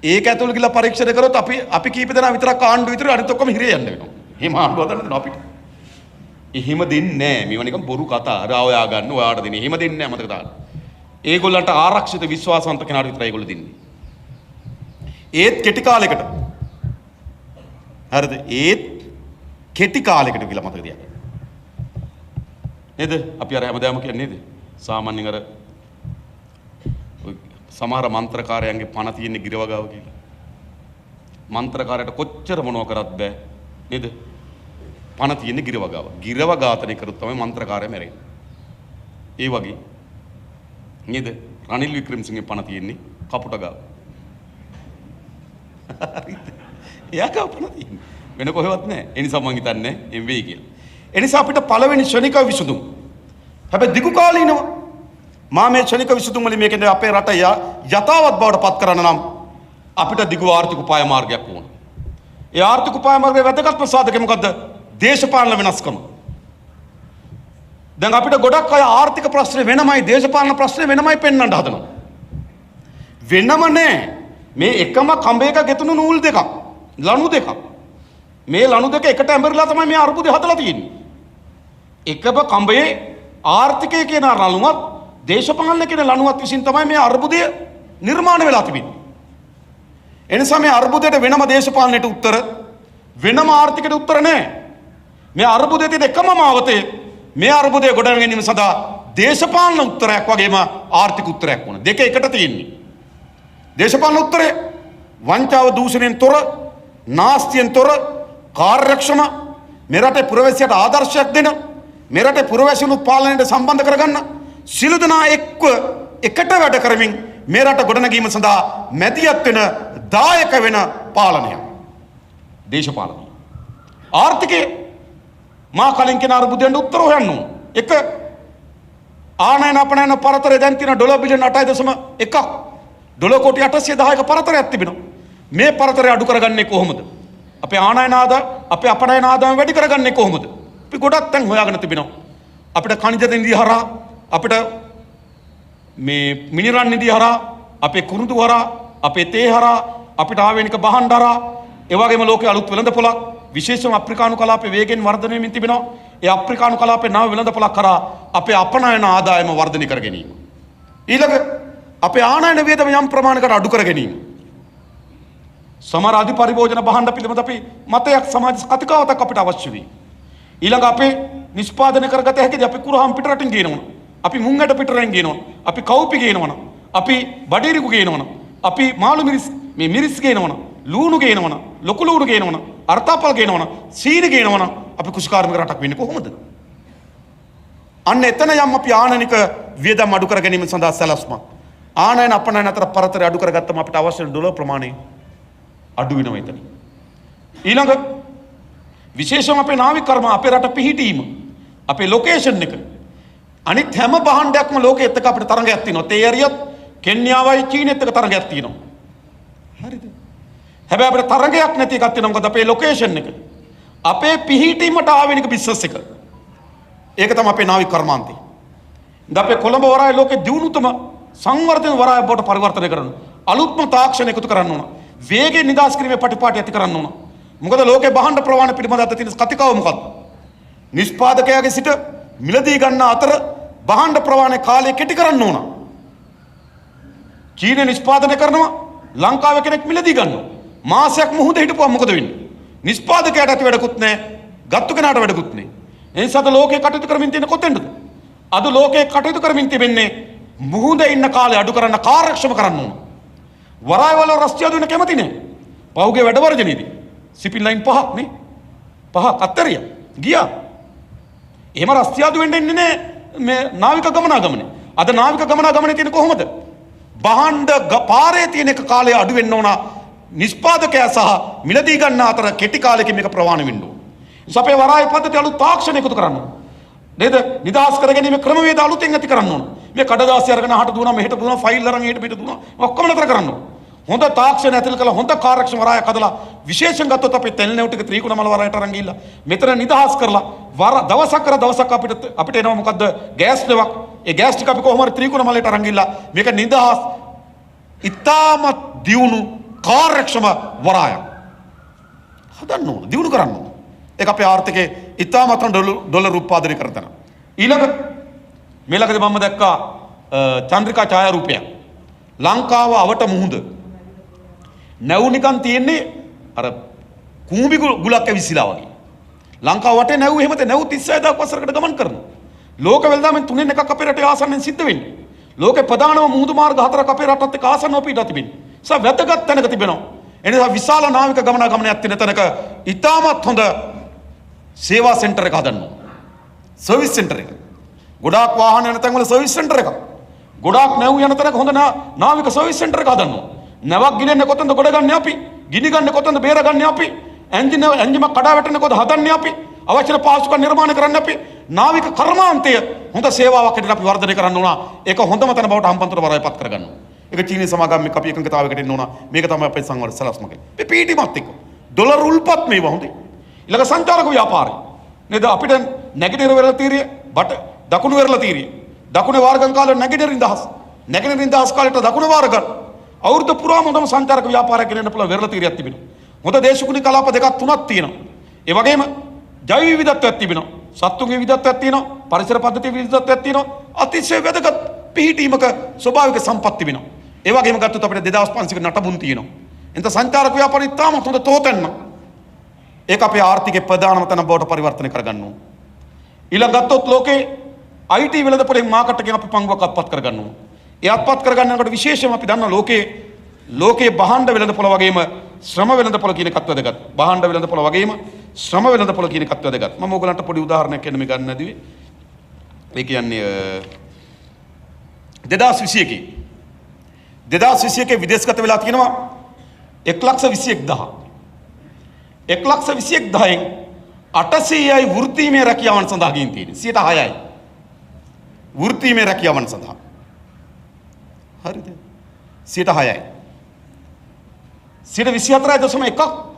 ඒක ඇතුළේ ගිහලා පරීක්ෂණ කරොත් අපි කීප දෙනා විතරක් ආණ්ඩුව විතර අනිත් ඔක්කොම හිරේ යන්න වෙනවා. එහෙම ආණ්ඩුව හදන්න දෙනවා අපිට. එහෙම දෙන්නේ නැහැ. මේවා නිකන් බොරු කතා. අර ඔයා ගන්න ඔයාට දෙන්නේ. එහෙම දෙන්නේ නැහැ මතක දාන්න. ඒගොල්ලන්ට ආරක්ෂිත විශ්වාසවන්ත කෙනාට විතරයි ඒගොල්ලෝ දෙන්නේ. ඒත් කෙටි කාලයකට. හරිද? ඒත් කෙටි කාලයකට කියලා මතක තියාගන්න. නේද? අපි අර හැමදාම කියන්නේ නේද? සාමාන්‍යයෙන් අර සමහර මන්ත්‍රකාරයන්ගේ පණ තියෙන්නේ ගිරවගාව කියලා. මන්ත්‍රකාරයට කොච්චර මොනව කරත් බෑ නේද? පණ තියෙන්නේ ගිරවගාව. ගිරව ඝාතනය කරොත් තමයි මන්ත්‍රකාරය මැරෙන්නේ. ඒ වගේ නේද? රනිල් වික්‍රමසිංහගේ පණ තියෙන්නේ කපුටගාව. හරිද? එයා කපන තියෙන්නේ. වෙන කොහෙවත් නැහැ. ඒ නිසා මම හිතන්නේ එම් වෙයි කියලා. ඒ නිසා අපිට පළවෙනි ශනික විසඳුම්. හැබැයි දිගු කාලීනව මා මේ ශනික විසඳුම් වලින් මේකේ අපේ රට යථාවත් බවට පත් කරන්න නම් අපිට දිගු ආර්ථික උපාය මාර්ගයක් ඕන. ඒ ආර්ථික උපාය මාර්ගයේ වැදගත්ම සාධකය මොකද්ද? දේශපාලන වෙනස්කම. දැන් අපිට ගොඩක් අය ආර්ථික ප්‍රශ්නේ වෙනමයි දේශපාලන ප්‍රශ්නේ වෙනමයි පෙන්වන්න හදනවා. වෙනම නෑ. මේ එකම කඹයක ගෙතුණු නූල් දෙකක්. ලණු දෙකක්. මේ ලණු දෙක එකට ඇඹරිලා තමයි මේ අර්බුදය හදලා තියෙන්නේ. එකම කඹයේ ආර්ථිකය කියන ලණුවත් දේශපාලන කියන ලණුවත් විසින් තමයි මේ අර්බුදය නිර්මාණය වෙලා තිබෙන්නේ. එනිසා මේ අර්බුදයට වෙනම දේශපාලනයට උත්තර වෙනම ආර්ථිකයට උත්තර නැහැ. මේ අර්බුදයේ තියෙන එකම මාවතේ මේ අර්බුදය ගොඩ ගැනීම සඳහා දේශපාලන උත්තරයක් වගේම ආර්ථික උත්තරයක් වුණා. දෙක එකට තියෙන්නේ. දේශපාලන උත්තරේ වංචාව දූෂණයෙන් තොර, නාස්තියෙන් තොර, කාර්යක්ෂම මේ රටේ පුරවැසියට ආදර්ශයක් දෙන, මේ රටේ පුරවැසියන් පාලනයට සම්බන්ධ කරගන්න, සියලු දෙනා එක්ව එකට වැඩ කරමින් මේ රට ගොඩනැගීම සඳහා මැදිහත් වෙන දායක වෙන පාලනයක්. දේශපාලනය. ආර්ථිකය මා කලින් කියන අර්බුදයෙන් උත්තර හොයන්න ඕන. එක ආනයන අපනයන පරතරය දැන් තියෙන ඩොලර් බිලියන 8.1ක් ඩොලර් කෝටි 810ක පරතරයක් තිබෙනවා. මේ පරතරය අඩු කරගන්නේ කොහොමද? අපේ ආනයන ආදායම අපේ අපනයන ආදායම වැඩි කරගන්නේ කොහොමද? අපි ගොඩක් තැන් හොයාගෙන තිබෙනවා. අපිට khනිජ නිධි හරහා, අපිට මේ මිනිරන් නිධි හරහා, අපේ කුරුඳු හරහා, අපේ තේ හරහා, අපිට ආවේනික භාණ්ඩ හරහා, ඒ වගේම ලෝකයේ අලුත් වෙළඳපොළක් විශේෂම අප්‍රිකානු කලාපයේ වේගෙන් වර්ධනය වෙමින් තිබෙනවා. ඒ අප්‍රිකානු කලාපයේ නව වෙළඳපොළක් කරා අපේ අපනයන ආදායම වර්ධනය කර ගැනීම. ඊළඟ අපේ ආනයන වියදම යම් ප්‍රමාණයකට අඩු කර ගැනීම. සමහර අධිපරිභෝජන භාණ්ඩ පිළිබඳ අපි මතයක් සමාජ කතිකාවතක් අපිට අවශ්‍ය වෙයි. ඊළඟ අපේ නිෂ්පාදනය කරගත හැකිද? අපි කුරහම් පිටරටින් ගේනවා. අපි මුංගඩ පිටරෙන් ගේනවා. අපි කවුපි ගේනවා. අපි බඩේරිකු ගේනවා. අපි මාළු මිරිස් මේ මිරිස් ගේනවා. ලූණු ගේනවා. ලොකු ලූණු ගේනවා. අර්ථාපල් ගේනවා. සීනි ගේනවා. අපි කුෂිකාර්මික රටක් වෙන්නේ කොහොමද? අන්න එතන යම් අපි ආනනික වියදම් අඩු කර ගැනීම සඳහා සැලැස්මක්. ආනයන අපනයන අතර පරතරය අඩු කරගත්තම අපිට අවශ්‍ය ඩොලර් ප්‍රමාණය අඩු වෙනවා එතන. ඊළඟ විශේෂම අපේ නාවික කර්ම අපේ රට පිහිටීම, අපේ ලොකේෂන් එක. අනිත් හැම භාණ්ඩයක්ම ලෝකෙත් එක්ක අපිට තරඟයක් තියෙනවා. තේ ඇරියත් කෙන්යාවයි චීනෙත් එක්ක තරඟයක් තියෙනවා. හරිද? හැබැයි අපිට තරඟයක් නැති එකක් තියෙනවා. මොකද අපේ ලොකේෂන් එක. අපේ පිහිටීමට ආවෙනික බිස්නස් එක. ඒක තමයි අපේ නාවික කර්මාන්තය. ඉතින් අපේ කොළඹ වරාය ලෝකේ දියුණුතම සංවර්ධන වරාය බවට පරිවර්තනය කරන්න. අලුත්ම තාක්ෂණ එකතු කරන්න ඕන. වේගයෙන් නිදහස් කිරීමේ පටිපාටි ඇති කරන්න ඕන. මොකද ලෝකේ භාණ්ඩ ප්‍රමාණය පිළිබඳව අද තියෙන කතිකාව මොකක්ද? නිෂ්පාදකයාගේ සිට මිලදී ගන්න අතර භාණ්ඩ ප්‍රමාණය කාලය කෙටි කරන්න ඕන. චීන නිෂ්පාදනය කරනවා, ලංකාවේ කෙනෙක් මිලදී ගන්නවා. මාසයක් මුහුදේ හිටපුවා මොකද වෙන්නේ? නිෂ්පාදකයාට ඇති වැඩකුත් නැහැ, ගත්තු කෙනාට වැඩකුත් නැහැ. ඒ නිසා අද ලෝකේ කටයුතු කරමින් තියෙන කොතෙන්ද? අද ලෝකේ කටයුතු කරමින් තිබෙන්නේ මුහුදේ ඉන්න කාලය අඩු කරන්න, කාර්යක්ෂම කරන්න ඕන. වරාය වල රස්තිය දුන්න කැමති නැහැ. පහුගේ වැඩ වර්ජනයේදී සිපින් ලයින් 5ක් නේ. 5ක් අත්තරිය ගියා. එහෙම රස්තිය අඩු වෙන්න ඉන්නේ නැහැ මේ නාවික ගමනාගමනේ. අද නාවික ගමනාගමනේ තියෙන කොහොමද? භාණ්ඩ පාරේ තියෙන එක කාලය අඩු වෙන්න ඕන. නිෂ්පාදකයා සහ මිලදී ගන්න අතර කෙටි කාලයකින් මේක ප්‍රවාහණය වෙන්න ඕන. සපේ වරාය පද්ධතිය අලුත් තාක්ෂණ එකතු කරන්න ඕන. නේද? නිදහස් කර ගැනීම ක්‍රමවේද අලුතෙන් ඇති කරන්න ඕන. මේ කඩදාසි අරගෙන අහට දුවනවා, මෙහෙට දුවනවා, ෆයිල් අරන් එහෙට මෙහෙට දුවනවා. ඔක්කොම නතර කරන්න ඕන. හොඳ තාක්ෂණ ඇතුල් කළා, හොඳ කාර්යක්ෂම වරායක් හදලා විශේෂයෙන් ගත්තොත් අපේ තෙල් නැව් ටික ත්‍රිකුණමල වරායට අරන් ගිහිල්ලා මෙතන නිදහස් කරලා දවසක් කර දවසක් අපිට එනවා මොකද්ද? ගෑස් ලෙවක්. ඒ ගෑස් ටික අපි කොහොම හරි ත්‍රිකුණමලයට අරන් ගිහිල්ලා මේක නිදහස් ඉතාමත් දියුණු කාර්යක්ෂම වරායක් හදන්න ඕන, දියුණු කරන්න ඕන. ඒක අපේ ආර්ථිකයේ ඉතාමත් ඩොලර් උත්පාදනය කරතන. ඊළඟ මේ ළඟදී මම දැක්කා චන්ද්‍රිකා ඡායාරූපයක්. ලංකාව අවට මුහුද නැව් නිකන් තියෙන්නේ අර කූඹි ගුලක් ඇවිස්සලා වගේ. ලංකාව වටේ නැව් එහෙමද නැව් 36000ක් වසරකට ගමන් කරනවා. ලෝක වෙළඳාමෙන් 3න් එකක් අපේ රටේ ආසන්නෙන් සිද්ධ වෙන්නේ. ලෝකේ ප්‍රධානම මුහුදු මාර්ග 4ක් අපේ රටත් එක්ක ආසන්නව පිටා තිබෙනවා. ඒසා වැදගත් තැනක තිබෙනවා. එනිසා විශාල නාවික ගමනාගමනයක් තියෙන තැනක ඉතාමත් හොඳ සේවා සෙන්ටර් එක හදන්න ඕන. සර්විස් සෙන්ටර් එක. ගොඩාක් වාහන යන තැන්වල සර්විස් සෙන්ටර් එකක්. ගොඩාක් නැව් යන තැනක හොඳ නාවික සර්විස් සෙන්ටර් එක හදන්න ඕන. නැවක් ගිනින්නේ කොතනද ගොඩ ගන්න අපි? ගිනි ගන්න කොතනද බේර ගන්න අපි? එන්ජිම කඩා වැටෙන්නේ කොතනද හදන්නේ අපි? අවශ්‍ය පාසුකම් නිර්මාණය කරන්න අපි. නාවික කර්මාන්තය හොඳ සේවාවක් හැටියට අපි වර්ධනය කරන්න ඕන. ඒක හොඳම තැන බවට හම්බන්තොට වරායපත් කරගන්න ඕන. ඒක චීනී සමාගමෙන් අපි එකඟතාවයකට එන්න ඕන. මේක තමයි අපේ සංවර්ධන සලස්ම කියන්නේ. මේ පීඩිමත් එක්ක ඩොලර් උල්පත් මේවා හොඳයි. ඊළඟ සංචාරක ව්‍යාපාරය. නේද අපිට නැගෙනහිර වෙරළ තීරිය දකුණු වෙරළ තීරිය. දකුණේ වාරගම් කාලේ නැගෙනහිරින් දහස් කාලේට දකුණේ වාරගම් අවුරුදු පුරාම හොඳම සංචාරක ව්‍යාපාරයක් ගෙනෙන්න පුළුවන් වෙරළ තීරියක් තිබෙනවා. හොඳ දේශගුණික කලාප දෙකක් තුනක් තියෙනවා. ඒ වගේම ජෛව විවිධත්වයක් තිබෙනවා. සත්තුන්ගේ විවිධත්වයක් තියෙනවා. පරිසර පද්ධතියේ විවිධත්වයක් තියෙනවා. අතිශය වැදගත් පිහිටීමක ස්වභාවික සම්පත් තිබෙනවා. ඒ වගේම ගත්තොත් අපිට 2500ක නටබුන් තියෙනවා. එතන සංචාරක ව්‍යාපාරය ඉතාමත් හොඳ තෝතැන්න. ඒක අපේ ආර්ථිකයේ ප්‍රධානම තැන බවට පරිවර්තනය කරගන්න ඕන. ඊළඟ ගත්තොත් ලෝකේ IT වෙළඳපොලේ මාකට් එකෙන් අපි පංගුවක් අත්පත් කරගන්න ඕන. ඒ අත්පත් කරගන්නකොට විශේෂයෙන්ම අපි දන්නා ලෝකේ භාණ්ඩ වෙළඳපොළ වගේම ශ්‍රම වෙළඳපොළ කියන එකත් වැදගත්. භාණ්ඩ වෙළඳපොළ වගේම ශ්‍රම වෙළඳපොළ කියන එකත් වැදගත්. මම ඕගලන්ට පොඩි උදාහරණයක් කියන්න මේ ගන්න නැදිවේ. ඒ කියන්නේ 2021 විදේශගත වෙලා තියෙනවා 1,21,000. 1,21,000න් 800යි වෘත්තීමය රැකියාවන් සඳහා ගින් තියෙන්නේ. 6යි. වෘත්තීමය රැකියාවන් සඳහා. හරිද? 6යි. 24.1ක්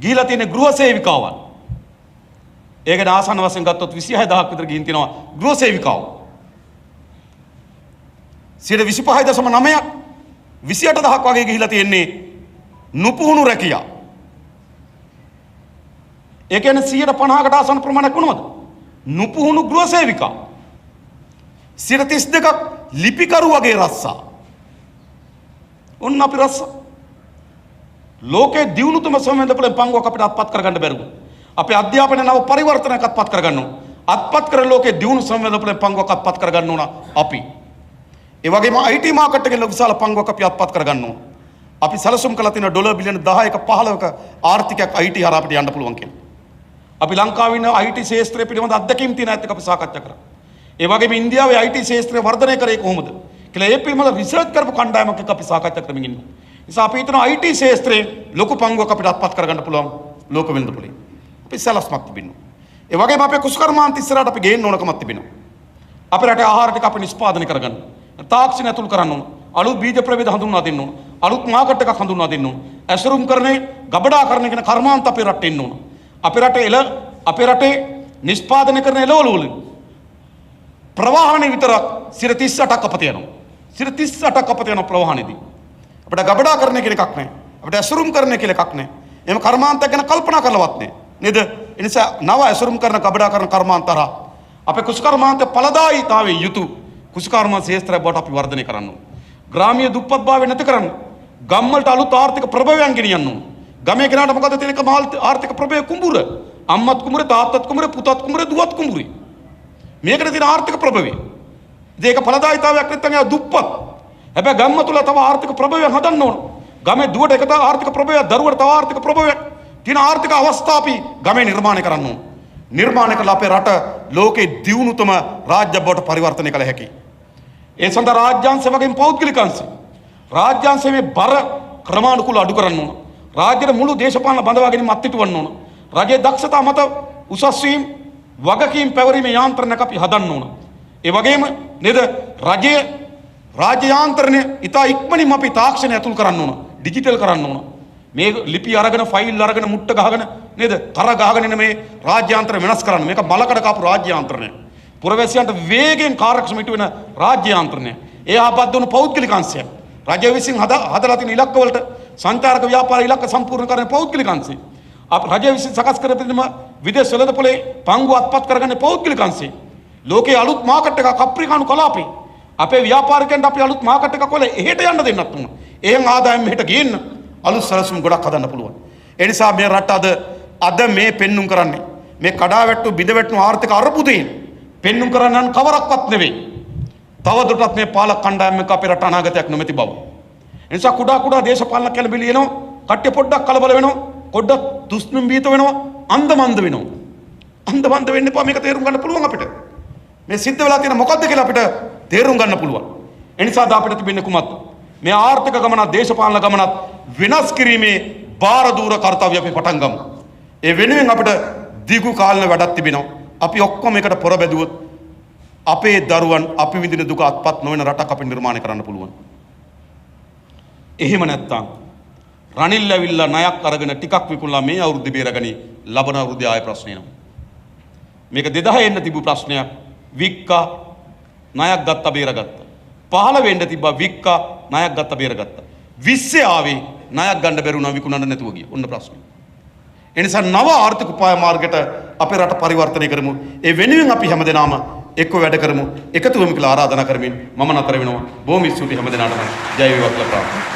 ගිහිලා තියෙන ගෘහ සේවිකාවන්. ඒක ආසන්න වශයෙන් ගත්තොත් 26000ක් විතර ගිහින් තියෙනවා ගෘහ සේවිකාවෝ. 25.9ක් 28000ක් වගේ ගිහිලා තියෙන්නේ නුපුහුණු රැකියා. ඒ කියන්නේ 150කට ආසන්න ප්‍රමාණයක් වුණාද? නුපුහුණු ගෘහ සේවිකා. 32ක් ලිපිකරු වගේ රස්සා. ඔන්න අපි රස්සා. ලෝකේ දියුණුතම සම්බන්ධපලෙන් පංගුවක් අපිට අත්පත් කරගන්න බැරුව. අපේ අධ්‍යාපනයේ නව පරිවර්තනයක් අත්පත් කරගන්න ඕන. අත්පත් කර ලෝකේ දියුණු සම්බන්ධපලෙන් පංගුවක් අත්පත් කරගන්න ඕන අපි. ඒ වගේම IT මාකට් එකේ විශාල පංගුවක් අපි අත්පත් කරගන්න ඕන. අපි සැලසුම් කළා තියෙන ඩොලර් බිලියන 10ක 15ක ආර්ථිකයක් IT හරහා අපිට යන්න පුළුවන් කියලා. අපි ලංකාවේ ඉන්න IT ශාස්ත්‍රය පිළිබඳ අත්දැකීම් තියෙන අයත් එක්ක අපි සාකච්ඡා කරා. ඒ වගේම ඉන්දියාවේ IT ශාස්ත්‍රය වර්ධනය කරේ කොහොමද කියලා ඒ පිළිබඳ රිසර්ච් කරපු කණ්ඩායමක් එක්ක අපි සාකච්ඡා කරමින් ඉන්නවා. නිසා අපි හිතනවා IT ශාස්ත්‍රයේ ලොකු පංගුවක් අපිට අත්පත් කරගන්න පුළුවන් ලෝක වෙළඳපොලේ. අපි සැලස්මක් තිබෙනවා. ඒ වගේම අපේ කුසකර්මාන්ත ඉස්සරහට අපි ගේන්න ඕනකමක් තිබෙනවා. අපේ රටේ ආහාර ටික අපි නිෂ්පාදනය කරගන්න. තාක්ෂණ ඇතුල් කරන්න ඕන. අලුත් බීජ ප්‍රභේද හඳුන්වා දෙන්න ඕන. අලුත් මාකට් එකක් හඳුන්වා දෙන්න ඕන. ඇසුරුම් කරන්නේ ගබඩා කරන කියන කර්මාන්ත අපේ රටේ එන්න ඕන. අපේ රටේ නිෂ්පාදනය කරන එළවලු වලින් ප්‍රවාහණය විතරක් 38ක් අපත යනවා. 38ක් අපත යනවා ප්‍රවාහණයදී. අපිට ගබඩා කරන එක එකක් නැහැ. අපිට ඇසුරුම් කරන එක එකක් නැහැ. එහෙම කර්මාන්තයක් ගැන කල්පනා කරලවත් නැහැ. නේද? ඒ නිසා නව ඇසුරුම් කරන ගබඩා කරන කර්මාන්තරා අපේ කුසකර්මාන්ත ඵලදායීතාවයේ යුතු කුසකර්මාන්ත ශාස්ත්‍රය බවට අපි වර්ධනය කරන්න ඕන. ග්‍රාමීය දුප්පත්භාවය නැති කරන්න. ගම් වලට අලුත් ආර්ථික ප්‍රභවයන් ගෙනියන්න ඕන. ගමේ කෙනාට මොකද තියෙන එක ආර්ථික ප්‍රභවය කුඹුර. අම්මත් කුඹුරේ තාත්තත් කුඹුරේ පුතත් කුඹුරේ දුවත් කුඹුරේ. මේකට තියෙන ආර්ථික ප්‍රභවය. ඒක ඵලදායීතාවයක් නැත්නම් එයා දුප්පත්. හැබැයි ගම්ම තුල තව ආර්ථික ප්‍රභවයක් හදන්න ඕන. ගමේ දුවට එක තව ආර්ථික ප්‍රභවයක්, දරුවට තව ආර්ථික ප්‍රභවයක්. තියෙන ආර්ථික අවස්ථා අපි ගමේ නිර්මාණය කරන්න ඕන. නිර්මාණය කළ අපේ රට ලෝකේ දියුණුතම රාජ්‍ය බවට පරිවර්තනය කළ හැකියි. ඒ සඳහා රාජ්‍යාංශ වගේම පෞද්ගලික අංශ. රාජ්‍යාංශයේ බර ක්‍රමානුකූලව අඩු කරන්න ඕන. රාජ්‍යයේ මුළු දේශපාලන බඳවා ගැනීම අත්හිටවන්න ඕන. රජයේ දක්ෂතා මත උසස් වීම වගකීම් පැවරීමේ යාන්ත්‍රණයක් අපි හදන්න ඕන. ඒ වගේම නේද රජයේ රාජ්‍ය යාන්ත්‍රණය ඉතා ඉක්මනින්ම අපි තාක්ෂණය ඇතුල් කරන්න ඕන. ඩිජිටල් කරන්න ඕන. මේ ලිපි අරගෙන ෆයිල් අරගෙන මුට්ට ගහගෙන නේද කර ගහගෙන ඉන්න මේ රාජ්‍ය යාන්ත්‍රණය වෙනස් කරන්න. මේක බලකඩ කාපු රාජ්‍ය යාන්ත්‍රණය. පුරවැසියන්ට වේගෙන් කාර්යක්ෂම ඉටු වෙන රාජ්‍ය යාන්ත්‍රණය. ඒ ආපත් වුණු පෞද්ගලික අංශය. රජය විසින් හදලා තියෙන ඉලක්ක වලට සංචාරක ව්‍යාපාර ඉලක්ක සම්පූර්ණ කරන පෞද්ගලික අංශය. රජය විසින් සකස් කර තිබෙන විදේශ වෙළඳපොලේ පංගුව අත්පත් කරගන්නේ පෞද්ගලික අංශය. ලෝකයේ අලුත් මාකට් එකක් අප්‍රිකානු කලාපේ. අපේ ව්‍යාපාරිකයන්ට අපි අලුත් මාකට් එකක් වල එහෙට යන්න දෙන්නත් උන. එහෙන් ආදායම් මෙහෙට ගේන්න අලුත් සැලසුම් ගොඩක් හදන්න පුළුවන්. ඒ නිසා මේ රට අද මේ පෙන්눔 කරන්නේ මේ කඩාවැට්ටු බිඳවැට්ටු ආර්ථික අර්බුදයෙන් පෙන්නුම් කරන්නන් කවරක්වත් නෙවෙයි. තවදුරටත් මේ පාලක කණ්ඩායමක අපේ රට අනාගතයක් නොමැති බව. ඒ නිසා කුඩා දේශපාලන කැළඹිලි එනවා. කට්ටිය පොඩ්ඩක් කලබල වෙනවා. පොඩ්ඩක් දුෂ්ණුම්බීත වෙනවා. අන්දමන්ද වෙනවා. අන්දමන්ද වෙන්න එපා. මේක තේරුම් ගන්න පුළුවන් අපිට. මේ සිද්ධ වෙලා තියෙන මොකද්ද කියලා අපිට තේරුම් ගන්න පුළුවන්. ඒ නිසා අපිට තිබෙන්නේ කුමක්ද? මේ ආර්ථික ගමනත් දේශපාලන ගමනත් වෙනස් කිරීමේ බාර දූර කාර්යය අපි පටන් ගමු. ඒ වෙනුවෙන් අපිට දීර්ඝ කාලීන වැඩක් තිබෙනවා. අපි ඔක්කොම එකට පොර බැදුවොත් අපේ දරුවන් අපි විඳින දුක අත්පත් නොවන රටක් අපි නිර්මාණය කරන්න පුළුවන්. එහෙම නැත්නම් රනිල් ඇවිල්ලා ණයක් අරගෙන ටිකක් විකුණලා මේ අවුරුද්ද බේරගනි ලබන අවුරුද්දේ ආයෙ ප්‍රශ්න එනවා. මේක 2000 එන්න තිබු ප්‍රශ්නයක්. වික්කා ණයක් ගත්තා බේරගත්තා. 15 වෙන්න තිබ්බා වික්කා ණයක් ගත්තා බේරගත්තා. 20 ආවේ ණයක් ගන්න බැරුණා විකුණන්න නැතුව ගියා. ඔන්න ප්‍රශ්නේ. ඒ නිසා නව ආර්ථික උපාය මාර්ගයට අපේ රට පරිවර්තනය කරමු. ඒ වෙනුවෙන් අපි හැමදෙනාම එක්ව වැඩ කරමු. එකතු වෙමු කියලා ආරාධනා කරමින් මම නතර වෙනවා. බොහොම ස්තුතියි හැමදෙනාටම. ජය වේවා කියලා ප්‍රාර්ථනා